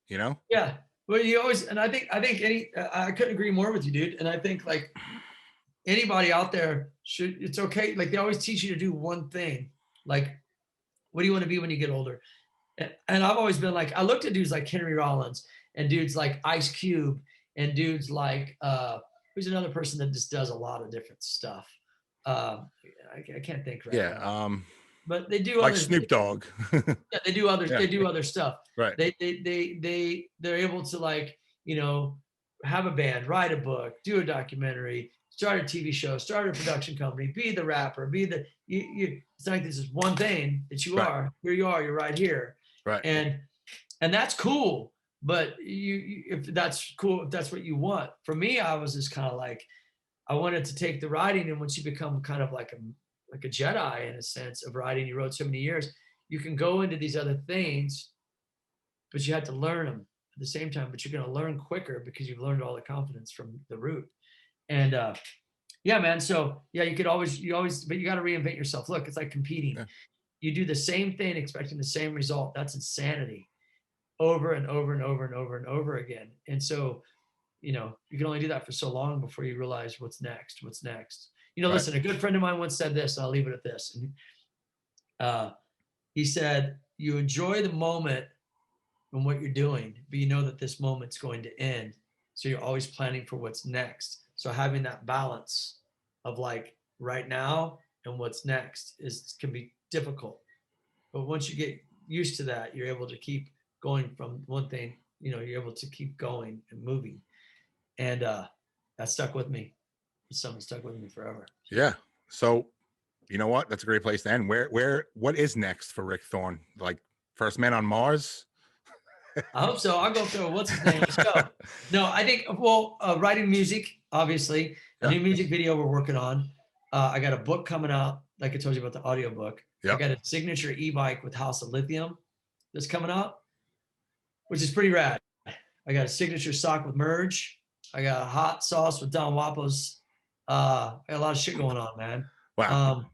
Yeah. Well, you always, and I think I couldn't agree more with you, dude. And I think like anybody out there it's okay. Like they always teach you to do one thing. Like, what do you want to be when you get older? And I've always been like, I looked at dudes like Henry Rollins and dudes like Ice Cube and dudes like, who's another person that just does a lot of different stuff. I can't think right now. But they do like other, Snoop Dogg. Yeah, they do other. They do other stuff. Right. They're able to like have a band, write a book, do a documentary, start a TV show, start a production company, be the rapper, be the you. It's not like this is one thing that you are. Here you are. You're right here. Right. And that's cool. But if that's cool, if that's what you want. For me, I was just kind of like, I wanted to take the riding, and once you become kind of like a Jedi in a sense of riding, you rode so many years, you can go into these other things, but you have to learn them at the same time, but you're going to learn quicker because you've learned all the confidence from the route. And yeah, man. So yeah, but you got to reinvent yourself. Look, it's like competing. Yeah. You do the same thing, expecting the same result. That's insanity. over and over and over and over and over again. And so, you can only do that for so long before you realize what's next. Right. Listen, a good friend of mine once said this, and I'll leave it at this. And he said, you enjoy the moment and what you're doing, but you know that this moment's going to end. So you're always planning for what's next. So having that balance of like right now and what's next can be difficult. But once you get used to that, you're able to keep going from one thing, you're able to keep going and moving. And that stuck with me. It's something stuck with me forever. Yeah. So you know what? That's a great place to end. What is next for Rick Thorne? Like first man on Mars? I hope so. I'll go through what's his name. Let's go. No, I think, writing music, obviously, a new music video we're working on. I got a book coming out, like I told you about the audio book. I got a signature e-bike with House of Lithium that's coming out, which is pretty rad. I got a signature sock with Merge. I got a hot sauce with Don Wapos. I got a lot of shit going on, man. Wow.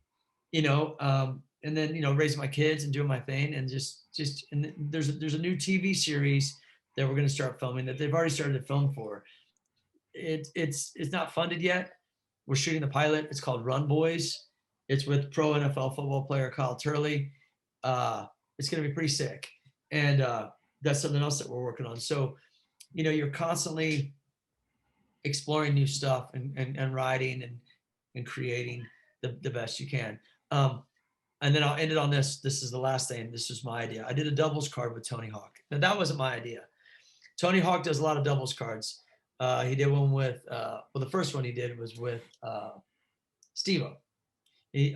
And then, raising my kids and doing my thing, and and there's a new TV series that we're going to start filming that they've already started to film for. It's not funded yet. We're shooting the pilot. It's called Run Boys. It's with pro NFL football player Kyle Turley. It's going to be pretty sick. And that's something else that we're working on. So, you're constantly exploring new stuff and writing and creating the best you can. And then I'll end it on this. This is the last thing. This was my idea. I did a doubles card with Tony Hawk. Now, that wasn't my idea. Tony Hawk does a lot of doubles cards. He did one with, the first one he did was with Steve-O.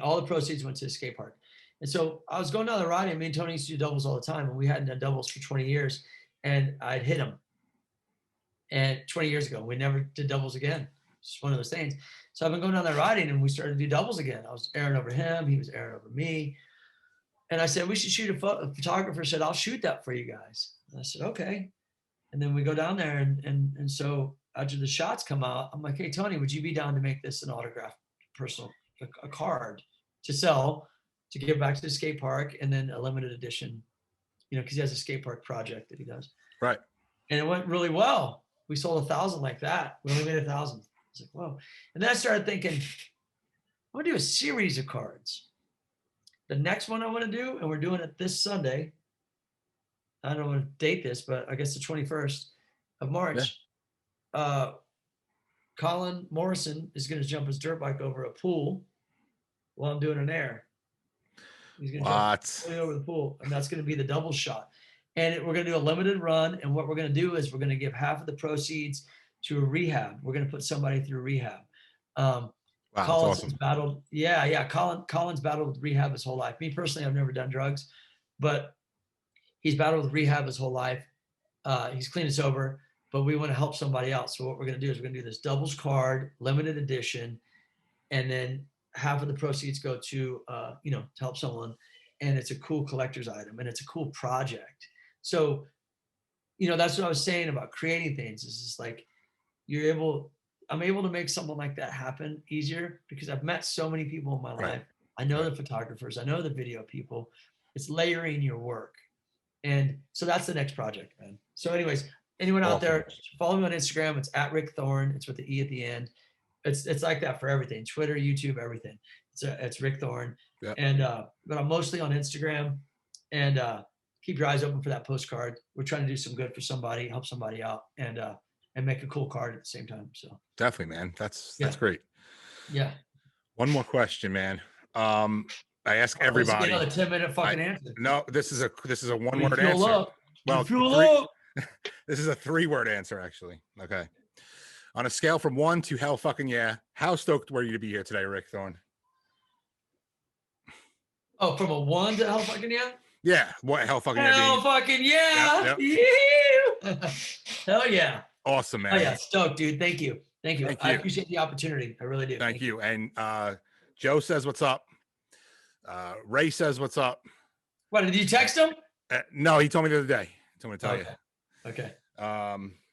All the proceeds went to the skate park. And so I was going down the ride, and me and Tony used to do doubles all the time, and we hadn't done doubles for 20 years, and I'd hit him. And 20 years ago, we never did doubles again. It's just one of those things. So I've been going down there riding, and we started to do doubles again. I was airing over him. He was airing over me. And I said, we should shoot a photographer said, I'll shoot that for you guys. And I said, okay. And then we go down there. And so after the shots come out, I'm like, hey, Tony, would you be down to make this an autographed personal, a card to sell, to give back to the skate park, and then a limited edition, because he has a skate park project that he does. Right. And it went really well. We sold 1,000 like that. We only made 1,000. I was like, whoa. And then I started thinking, I'm going to do a series of cards. The next one I want to do, and we're doing it this Sunday. I don't want to date this, but I guess the 21st of March. Yeah. Colin Morrison is going to jump his dirt bike over a pool while I'm doing an air. He's going to jump over the pool, and that's going to be the double shot. And we're going to do a limited run. And what we're going to do is we're going to give half of the proceeds to a rehab. We're going to put somebody through rehab. Wow, Colin's awesome. battled. Yeah. Colin's battled with rehab his whole life. Me personally, I've never done drugs, but he's battled with rehab his whole life. He's clean and sober, but we want to help somebody else. So what we're going to do is we're going to do this doubles card, limited edition, and then half of the proceeds go to, to help someone. And it's a cool collector's item, and it's a cool project. So, that's what I was saying about creating things. Is just like I'm able to make something like that happen easier because I've met so many people in my life. I know the photographers, I know the video people. It's layering your work. And so that's the next project, man. So anyways, anyone out there, follow me on Instagram. It's at Rick Thorne. It's with the E at the end. It's like that for everything. Twitter, YouTube, everything. It's Rick Thorne. Yep. And but I'm mostly on Instagram, and keep your eyes open for that postcard. We're trying to do some good for somebody, help somebody out, and make a cool card at the same time. So definitely, man. That's great. Yeah. One more question, man. I ask everybody. Another 10-minute fucking answer. No, this is a one-word answer. Up. Well, this is a 3-word answer, actually. Okay. On a scale from 1 to hell fucking yeah, how stoked were you to be here today, Rick Thorne? Oh, from a 1 to hell fucking yeah? Yeah. What hell fucking yeah? Hell fucking yeah. Yep. Hell yeah. Awesome, man. Oh yeah, stoked, dude. Thank you. I appreciate the opportunity. I really do. Thank you. And Joe says what's up. Ray says what's up. What, did you text him? No, he told me the other day. He told me to tell you. Okay.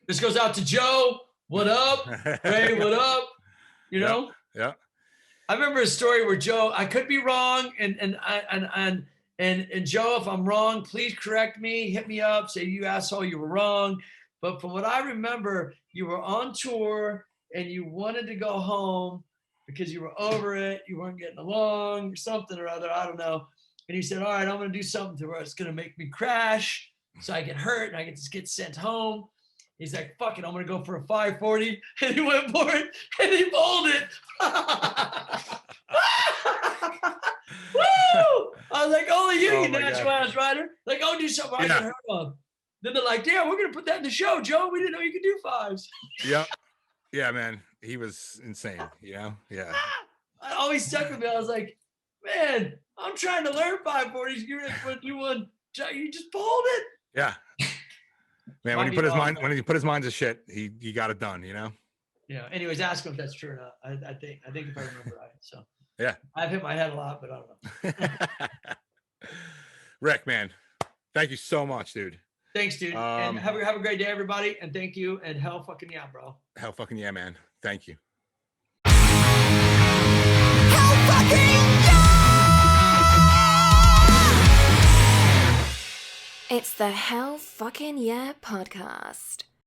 This goes out to Joe. What up? Ray, what up? Yeah. I remember a story where Joe, I could be wrong, and And Joe, if I'm wrong, please correct me, hit me up, say you asshole, you were wrong. But from what I remember, you were on tour and you wanted to go home because you were over it, you weren't getting along, or something or other, I don't know. And you said, all right, I'm gonna do something to where it's gonna make me crash so I get hurt and I get sent home. He's like, fuck it, I'm gonna go for a 540. And he went for it and he bowled it. Woo! I was like, only you, you natural ass rider. Like, I'll do something I get hurt on. Then they're like, damn, we're gonna put that in the show, Joe. We didn't know you could do fives. Yep. Yeah, man. He was insane, you know? Yeah. It always stuck with me. I was like, man, I'm trying to learn 540s. You just pulled it. Yeah. Man, when he put his mind to shit, he got it done, you know? Yeah. Anyways, ask him if that's true or not. I think if I remember right. So yeah. I've hit my head a lot, but I don't know. Rick, man, thank you so much, dude. Thanks, dude. And have a great day, everybody. And thank you. And hell fucking yeah, bro. Hell fucking yeah, man. Thank you. Hell fucking yeah! It's the Hell fucking yeah podcast.